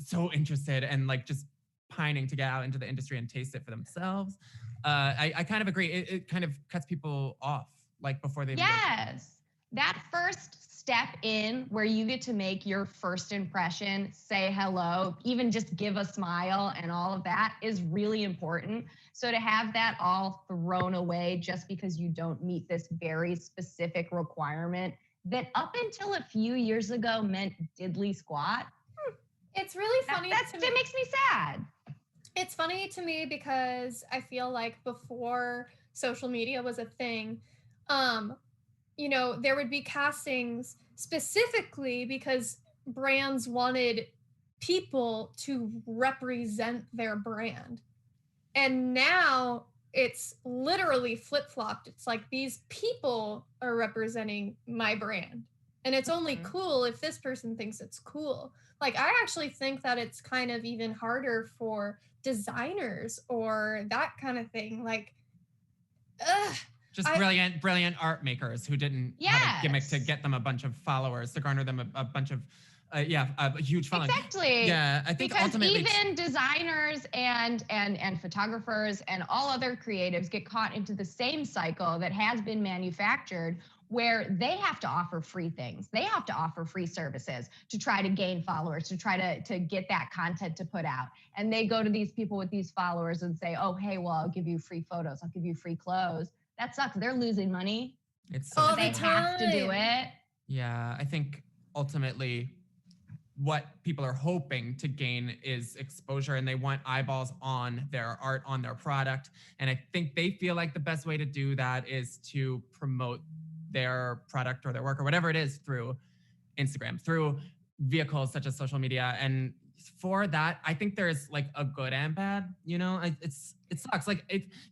so interested and like just pining to get out into the industry and taste it for themselves. I kind of agree. It kind of cuts people off like before they even go. Yes. That first step in where you get to make your first impression, say hello, even just give a smile and all of that is really important. So to have that all thrown away just because you don't meet this very specific requirement that up until a few years ago meant diddly squat. It's really funny to me. It makes me sad. It's funny to me because I feel like before social media was a thing, you know, there would be castings specifically because brands wanted people to represent their brand. And now it's literally flip-flopped. It's like these people are representing my brand. And it's only cool if this person thinks it's cool. Like, I actually think that it's kind of even harder for designers or that kind of thing. Like, Just brilliant art makers who didn't have a gimmick to Yes. get them a bunch of followers, to garner them a bunch of, a huge following. Exactly. Yeah, I think because ultimately even designers and photographers and all other creatives get caught into the same cycle that has been manufactured where they have to offer free things. They have to offer free services to try to gain followers, to try to get that content to put out. And they go to these people with these followers and say, oh, hey, well, I'll give you free photos. I'll give you free clothes. That sucks. They're losing money. it's so All But the they have to do time. it. Yeah, I think ultimately what people are hoping to gain is exposure, and they want eyeballs on their art, on their product. And I think they feel like the best way to do that is to promote their product or their work or whatever it is through Instagram, through vehicles such as social media. And for that, I think there's like a good and bad, you know, it sucks. Like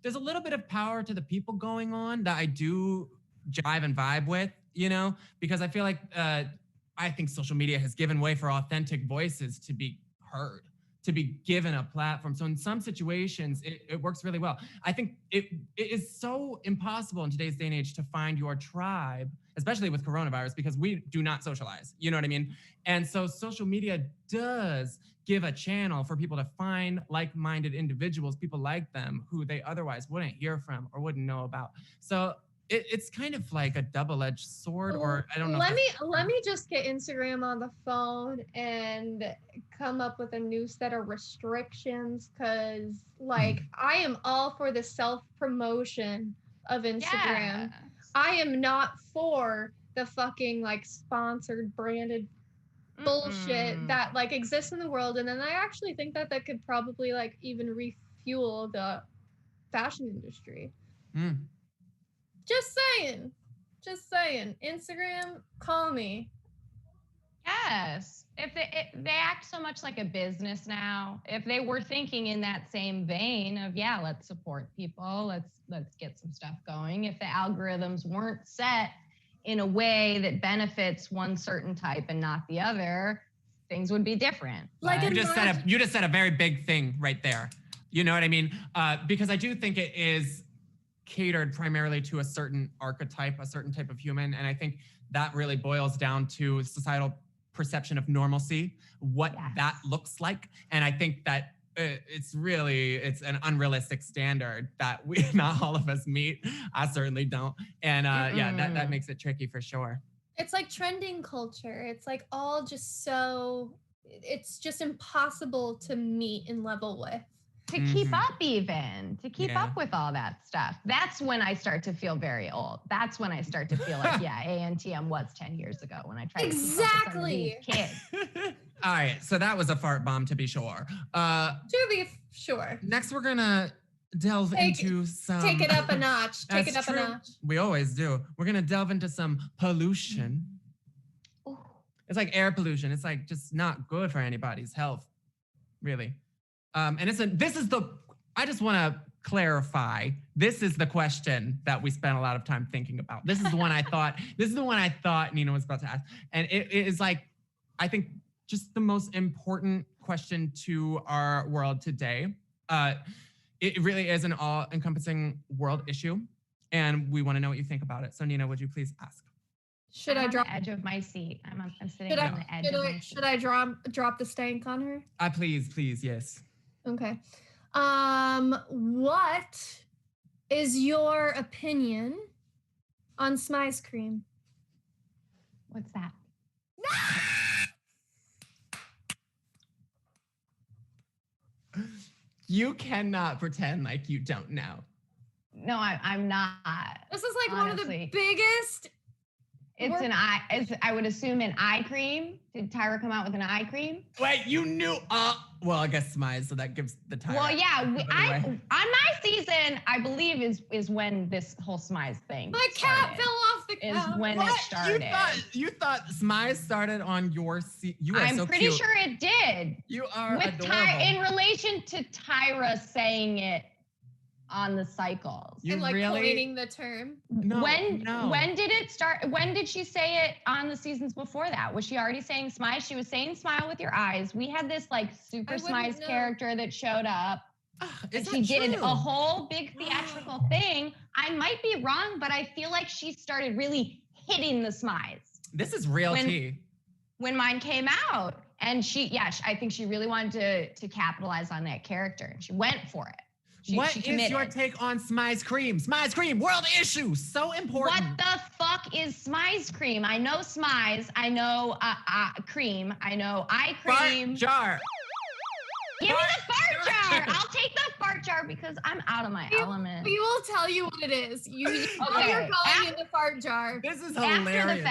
there's a little bit of power to the people going on that I do jive and vibe with, you know, because I feel like I think social media has given way for authentic voices to be heard, to be given a platform. So in some situations, it works really well. I think it is so impossible in today's day and age to find your tribe, especially with coronavirus, because we do not socialize, you know what I mean? And so social media does give a channel for people to find like-minded individuals, people like them, who they otherwise wouldn't hear from or wouldn't know about. So it's kind of like a double-edged sword, or I don't know. Let me just get Instagram on the phone and come up with a new set of restrictions, because like I am all for the self-promotion of Instagram. Yes. I am not for the fucking like sponsored branded bullshit that like exists in the world. And then I actually think that that could probably like even refuel the fashion industry. Just saying. Instagram, call me. Yes. If they act so much like a business now, if they were thinking in that same vein of, yeah, let's support people, let's get some stuff going. If the algorithms weren't set in a way that benefits one certain type and not the other, things would be different. Like you just said a very big thing right there. You know what I mean? Because I do think it is catered primarily to a certain archetype, a certain type of human. And I think that really boils down to societal perception of normalcy, what that looks like. And I think that it's an unrealistic standard that not all of us meet. I certainly don't. And that makes it tricky for sure. It's like trending culture. It's like all just it's just impossible to meet and level with. To keep up up with all that stuff. That's when I start to feel very old. That's when I start to feel like, yeah, ANTM was 10 years ago when I tried to keep up with some of these kids. All right, so that was a fart bomb to be sure. To be sure. Next, we're gonna delve into some... Take it up a notch. Take it up true. a notch. We always do. We're gonna delve into some pollution. Ooh. It's like air pollution. It's like just not good for anybody's health, really. And I just want to clarify. This is the question that we spent a lot of time thinking about. This is the one I thought Nina was about to ask. And it is like, I think just the most important question to our world today. It really is an all-encompassing world issue. And we want to know what you think about it. So Nina, would you please ask? Should I drop the edge of my seat? I'm sitting on the edge of my seat. Should I drop the stank on her? Please, yes. Okay. What is your opinion on Smize cream? What's that? You cannot pretend like you don't know. No, I'm not. This is like honestly. one of the biggest. I would assume an eye cream. Did Tyra come out with an eye cream? Wait, you knew? Well, I guess Smize, so that gives the time. Well, yeah. On my season, I believe is when this whole Smize thing. My cat fell off the couch. Is when it started. You thought Smize started on your seat? I'm pretty sure it did. You are with adorable. In relation to Tyra saying it on the cycles. And like coining the term. No, when did it start? When did she say it on the seasons before that? Was she already saying Smize? She was saying smile with your eyes. We had this like super Smize character that showed up. And she did a whole big theatrical thing. I might be wrong, but I feel like she started really hitting the Smize. This is real tea. When mine came out. And I think she really wanted to capitalize on that character. And she went for it. What is your take on Smize cream? Smize cream, world issue, so important. What the fuck is Smize cream? I know Smize. I know cream. I know eye cream. Fart jar. Give me the fart jar. I'll take the fart jar because I'm out of my element. We will tell you what it is. You're calling in the fart jar. This is hilarious.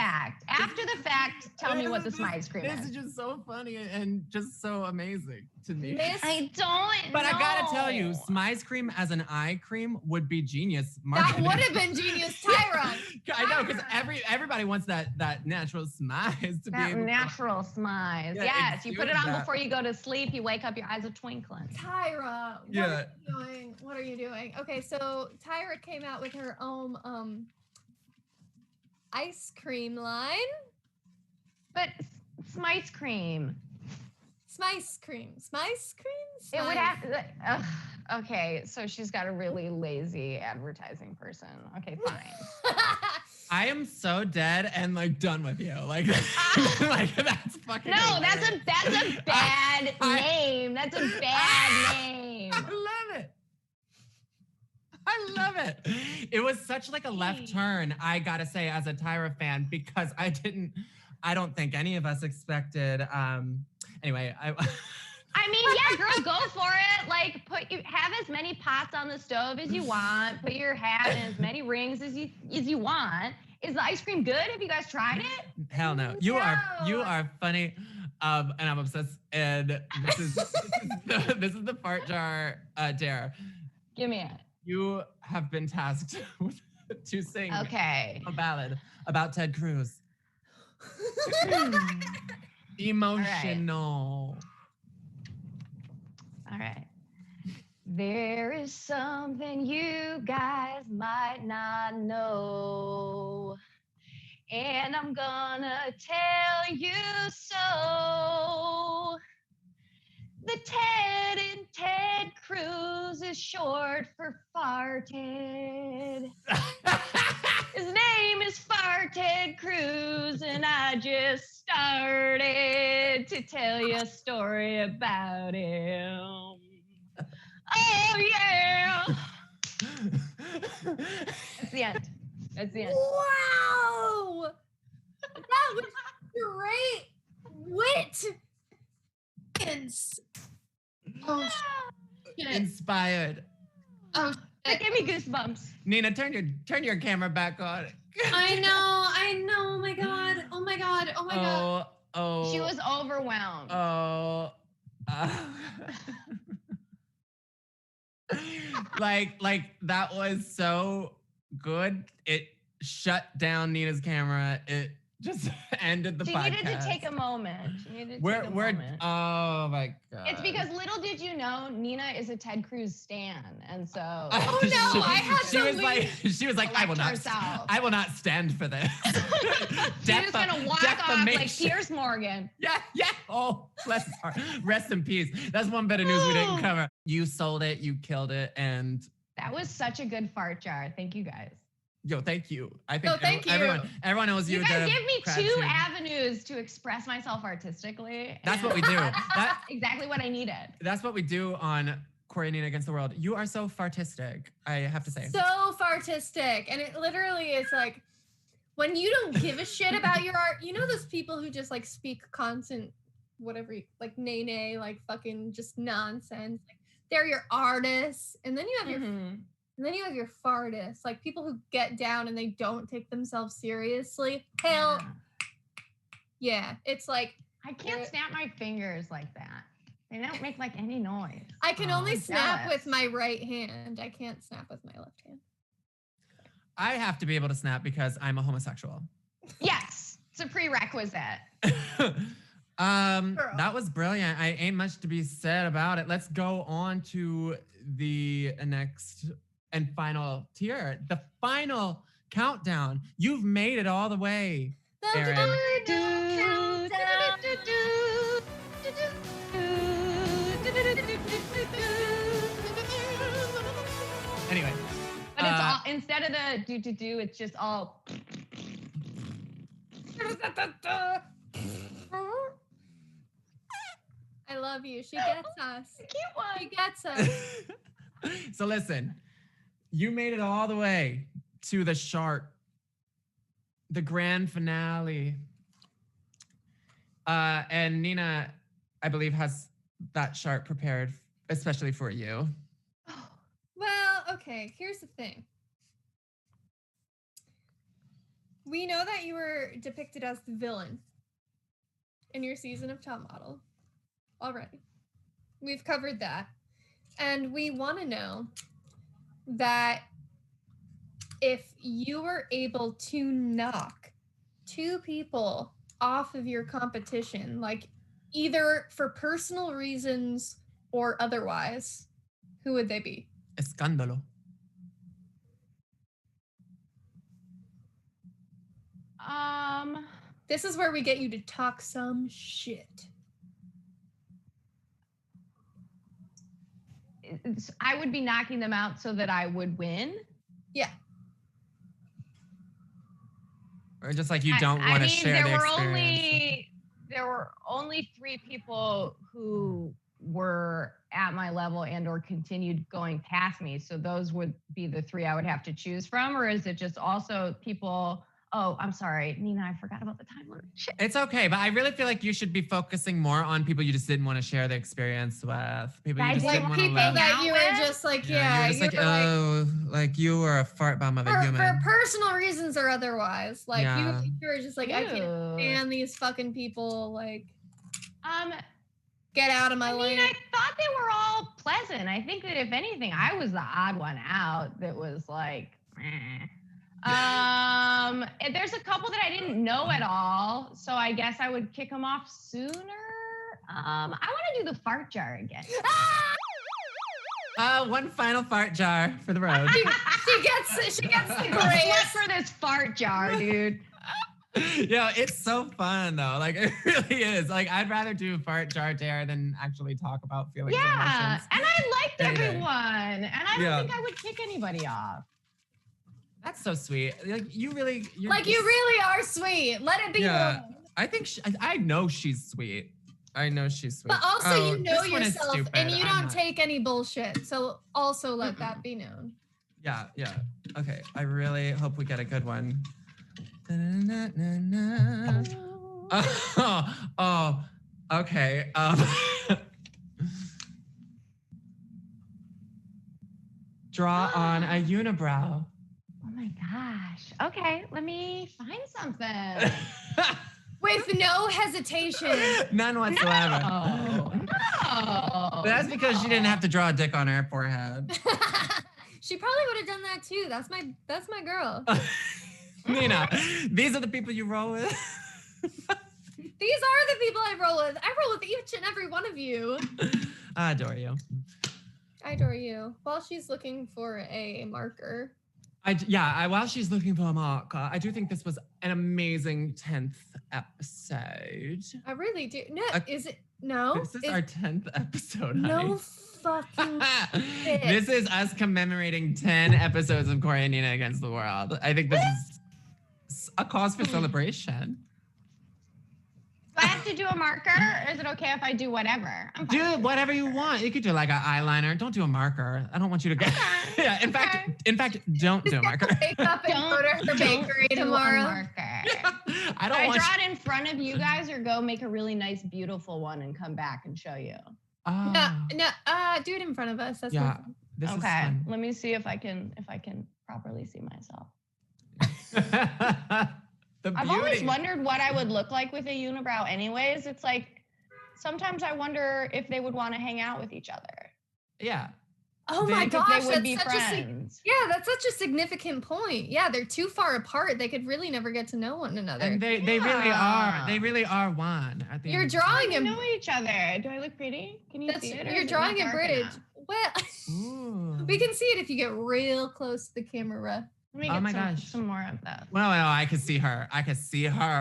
After the fact, tell me what the Smize cream is. This is just so funny and just so amazing to me. I don't But know. I gotta tell you, Smize cream as an eye cream would be genius That marketing. would have been genius, Tyra. I know, because everybody wants that natural Smize to be able natural Smize. Yeah, Yes, you put it on before you go to sleep. You wake up, your eyes are twinkling. Tyra, what are you doing? Okay, so Tyra came out with her own ice cream line. But Smize cream. Smize cream. Smize cream? It would have. Okay, so she's got a really lazy advertising person. Okay, fine. I am so dead and like done with you. Like, like that's fucking. No, that's a bad name. That's a bad name. I love it. It was such like a left turn, I gotta say, as a Tyra fan, because I don't think any of us expected. Anyway, I mean, yeah, girl, go for it. Like, have as many pots on the stove as you want. Put your hat in as many rings as you want. Is the ice cream good? Have you guys tried it? Hell no. You are funny, and I'm obsessed. And this is the fart jar dare. Give me it. You have been tasked to sing a ballad about Ted Cruz. Emotional. All right. There is something you guys might not know, and I'm gonna tell you so. The Ted in Ted Cruz is short for farted. His name is Farted Cruz, and I just started to tell you a story about him. Oh, yeah. That's the end. Wow. That was great wit. Inspired. Oh, that gave me goosebumps. Nina, turn your camera back on. I know. Oh my god. Oh. She was overwhelmed. Like that was so good. It shut down Nina's camera. It just ended the She podcast. needed to take a moment. She needed to We're take a moment. oh my god. It's because little did you know, Nina is a Ted Cruz stan, and so Oh no, I have she to was leave. like, she was like, I will Elect not, herself. I will not stand for this. she's just gonna walk off like Defamation. Piers Morgan. Yeah. Oh, bless his heart. Rest in peace. That's one bit of news we didn't cover. You sold it, you killed it, and That was such a good fart jar. Thank you guys. yo, thank you. I think thank you. everyone knows you. You guys did a give me crap two tune. avenues to express myself artistically. That's and what we do. That's exactly what I needed. That's what we do on Cory Nina Against the World. You are so fartistic, I have to say. So fartistic. And it literally is like when you don't give a shit about your art, you know those people who just like speak constant whatever like nay, like fucking just nonsense. Like, they're your artists. And then you have your and then you have your fartists, like people who get down and they don't take themselves seriously. Hell yeah. It's like I can't snap my fingers like that. They don't make like any noise. I can only I'm snap jealous. with my right hand. I can't snap with my left hand. I have to be able to snap because I'm a homosexual. Yes, it's a prerequisite. That was brilliant. I ain't much to be said about it. Let's go on to the next and final tier, the final countdown. You've made it all the way, Erin. Anyway, But it's all instead of the do, it's just all. I love you. She gets us. Cute one. She gets us. so listen, you made it all the way to the Shart, the grand finale. And Nina, I believe, has that Shart prepared, especially for you. Well, okay, here's the thing. We know that you were depicted as the villain in your season of Top Model already. We've covered that. And we want to know that if you were able to knock 2 people off of your competition, like either for personal reasons or otherwise, who would they be? Escándalo. This is where we get you to talk some shit. I would be knocking them out so that I would win. Yeah. Or just like you don't want to share the experience. There were only 3 people who were at my level and or continued going past me. So those would be the 3 I would have to choose from. Or is it just also people? Oh, I'm sorry, Nina, I forgot about the time limit. Shit. It's okay, but I really feel like you should be focusing more on people you just didn't want to share the experience with. People you just Like didn't want to people let. that you were with? just like, You yeah, were just like, you were like, oh, like you were a fart bomb of a for human. personal reasons or otherwise. Like Yeah. you were just like, I can't Ew. stand these fucking people. Like, Um, get out of my I lane. mean, I thought they were all pleasant. I think that if anything, I was the odd one out that was like, eh. And there's a couple that I didn't know at all, so I guess I would kick them off sooner. I want to do the fart jar again. One final fart jar for the road. she gets the Let's greatest. for this fart jar, dude. Yeah, it's so fun though. Like it really is. Like I'd rather do fart jar dare than actually talk about feelings and Yeah, emotions. and I liked Any day. everyone, and I don't Yeah. think I would kick anybody off. That's so sweet. Like you really, you're Like you really are sweet. Let it be Yeah. known. I think I know she's sweet. I know she's sweet. But also Oh, you know this one is yourself stupid. and you I'm don't not- take any bullshit. So also let that be known. Yeah. Okay. I really hope we get a good one. Oh. Okay. Draw on a unibrow. Oh my gosh. Okay, let me find something. With no hesitation. None whatsoever. No. That's because she didn't have to draw a dick on her forehead. She probably would have done that too. That's my girl. Nina, these are the people you roll with. These are the people I roll with. I roll with each and every one of you. I adore you. I adore you. While she's looking for a marker. While she's looking for a marker, I do think this was an amazing 10th episode. I really do. No, is it? No. This is our 10th episode, honey. No fucking shit. This is us commemorating 10 episodes of Cory and Nina Against the World. I think this is a cause for celebration. Do I have to do a marker, or is it okay if I do whatever? Do whatever you want. You could do like an eyeliner. Don't do a marker. I don't want you to get. Yeah. In fact, don't do a marker. Wake up and go to her bakery tomorrow. Marker. I don't I want. draw it in front of you guys, or go make a really nice, beautiful one and come back and show you. No, do it in front of us. That's yeah. This is okay. fun. Let me see if I can properly see myself. I've always wondered what I would look like with a unibrow anyways. It's like, sometimes I wonder if they would want to hang out with each other. Yeah. Oh my gosh, they would be that's friends. that's such a significant point. Yeah, they're too far apart. They could really never get to know one another. And they really are. They really are one. At the You're end. drawing a know each other. Do I look pretty? Can you see it? You're drawing a bridge. Well, Ooh. we can see it if you get real close to the camera. Let me Oh my get gosh. some more of that. Well, I can see her.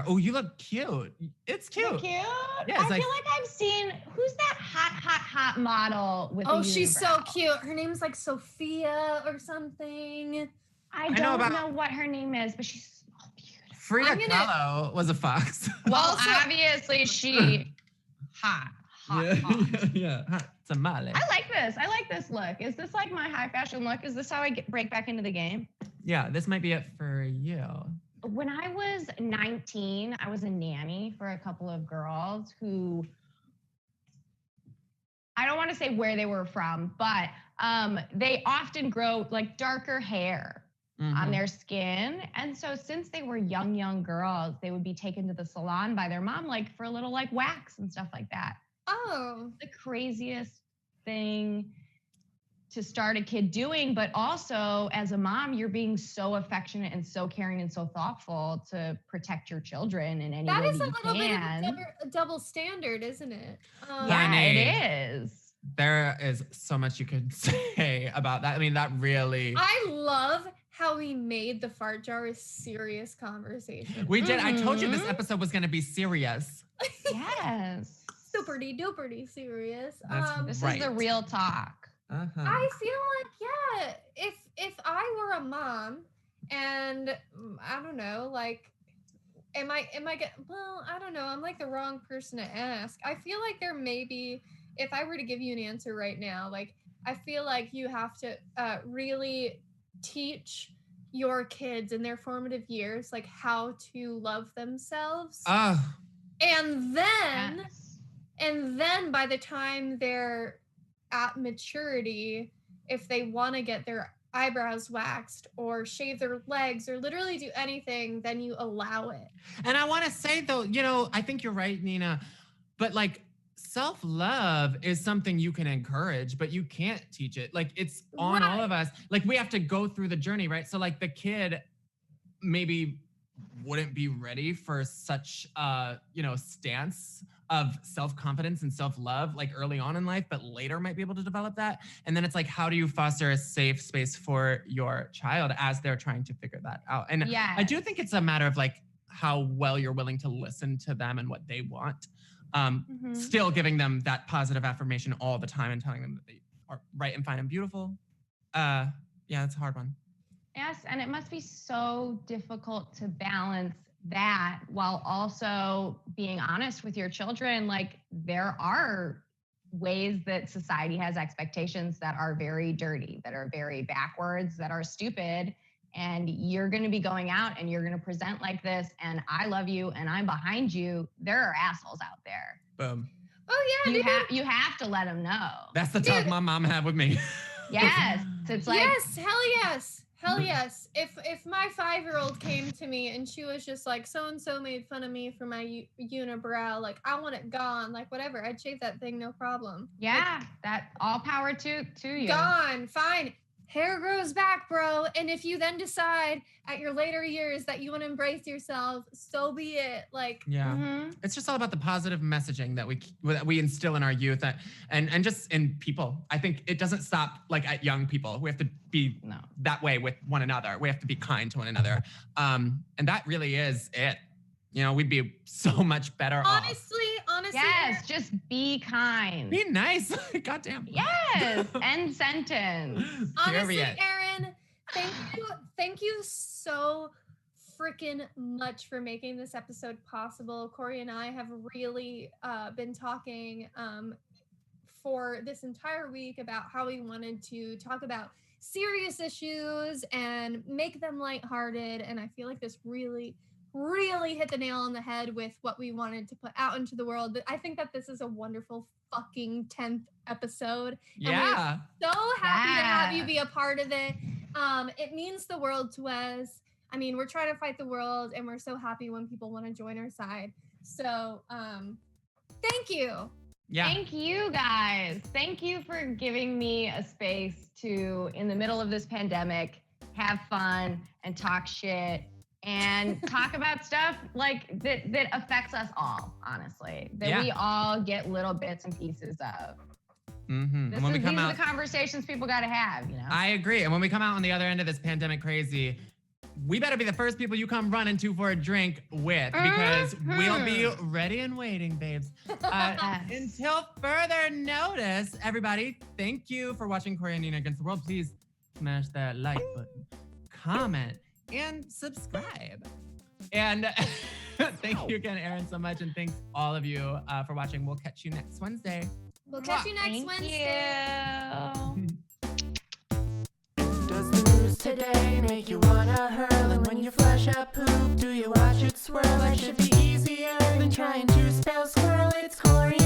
Oh, you look cute. It's cute. Cute. Yeah, I feel like I've seen, who's that hot model with the she's so unibrow? cute. Her name's like Sophia or something. I don't know what her name is, but she's so beautiful. Frida Kahlo was a fox. Well, obviously she hot. Yeah. Tamale. I like this look. Is this like my high fashion look? Is this how I break back into the game? Yeah, this might be it for you. When I was 19, I was a nanny for a couple of girls who, I don't want to say where they were from, but they often grow like darker hair on their skin. And so since they were young girls, they would be taken to the salon by their mom, like for a little like wax and stuff like that. Oh. The craziest thing to start a kid doing, but also as a mom, you're being so affectionate and so caring and so thoughtful to protect your children in any way That is that a you little can. bit of a double standard, isn't it? Yeah, it is. There is so much you could say about that. I mean, that really. I love how we made the fart jar a serious conversation. We did. I told you this episode was going to be serious. Yes. Superdy serious. This is the real talk. I feel like, if I were a mom and I don't know, like, I don't know. I'm like the wrong person to ask. I feel like there may be, if I were to give you an answer right now, like, I feel like you have to really teach your kids in their formative years, like how to love themselves. And then by the time they're at maturity, if they want to get their eyebrows waxed or shave their legs or literally do anything, then you allow it. And I want to say though, I think you're right, Nina, but like self-love is something you can encourage, but you can't teach it. Like it's on all of us. Like we have to go through the journey, right? So like the kid maybe wouldn't be ready for such stance of self-confidence and self-love like early on in life, but later might be able to develop that. And then it's like, how do you foster a safe space for your child as they're trying to figure that out? And I do think it's a matter of like how well you're willing to listen to them and what they want. Still giving them that positive affirmation all the time and telling them that they are right and fine and beautiful. It's a hard one. Yes, and it must be so difficult to balance that while also being honest with your children. Like there are ways that society has expectations that are very dirty, that are very backwards, that are stupid. And you're going to be going out and you're going to present like this. And I love you and I'm behind you. There are assholes out there. Boom. Oh yeah. You have to let them know. That's the talk my mom had with me. Yes. It's like, yes, hell yes. If my 5-year-old came to me and she was just like, so-and-so made fun of me for my unibrow, like I want it gone, like whatever, I'd shave that thing, no problem. Yeah, that all power to you. Gone, fine. hair grows back, bro. And if you then decide at your later years that you want to embrace yourself, so be it. Like, Yeah. It's just all about the positive messaging that we instill in our youth and just in people. I think it doesn't stop like at young people. We have to be that way with one another. We have to be kind to one another. And that really is it. You know, we'd be so much better off. Honestly. Yes, just be kind. Be nice. Goddamn. Yes, end sentence. Honestly, Period. Erin, thank you so freaking much for making this episode possible. Cory and I have really been talking for this entire week about how we wanted to talk about serious issues and make them lighthearted, and I feel like this really hit the nail on the head with what we wanted to put out into the world. I think that this is a wonderful fucking 10th episode. Yeah. And we're so happy to have you be a part of it. It means the world to us. I mean, we're trying to fight the world, and we're so happy when people want to join our side. So, thank you. Yeah. Thank you guys. Thank you for giving me a space to, in the middle of this pandemic, have fun and talk shit and talk about stuff like that affects us all, honestly, that we all get little bits and pieces of. Mm-hmm. These are the conversations people got to have, you know? I agree. And when we come out on the other end of this pandemic crazy, we better be the first people you come running to for a drink with, because we'll be ready and waiting, babes. Until further notice, everybody, thank you for watching Cory and Nina Against the World. Please smash that like button, comment, and subscribe. And thank you again, Erin, so much. And thanks all of you for watching. We'll catch you next Wednesday. We'll catch you next Wednesday. Does the news today make you wanna hurl? And when you flush up poop, do you watch it swirl? Life should be easier than trying to spell squirrel. It's Cory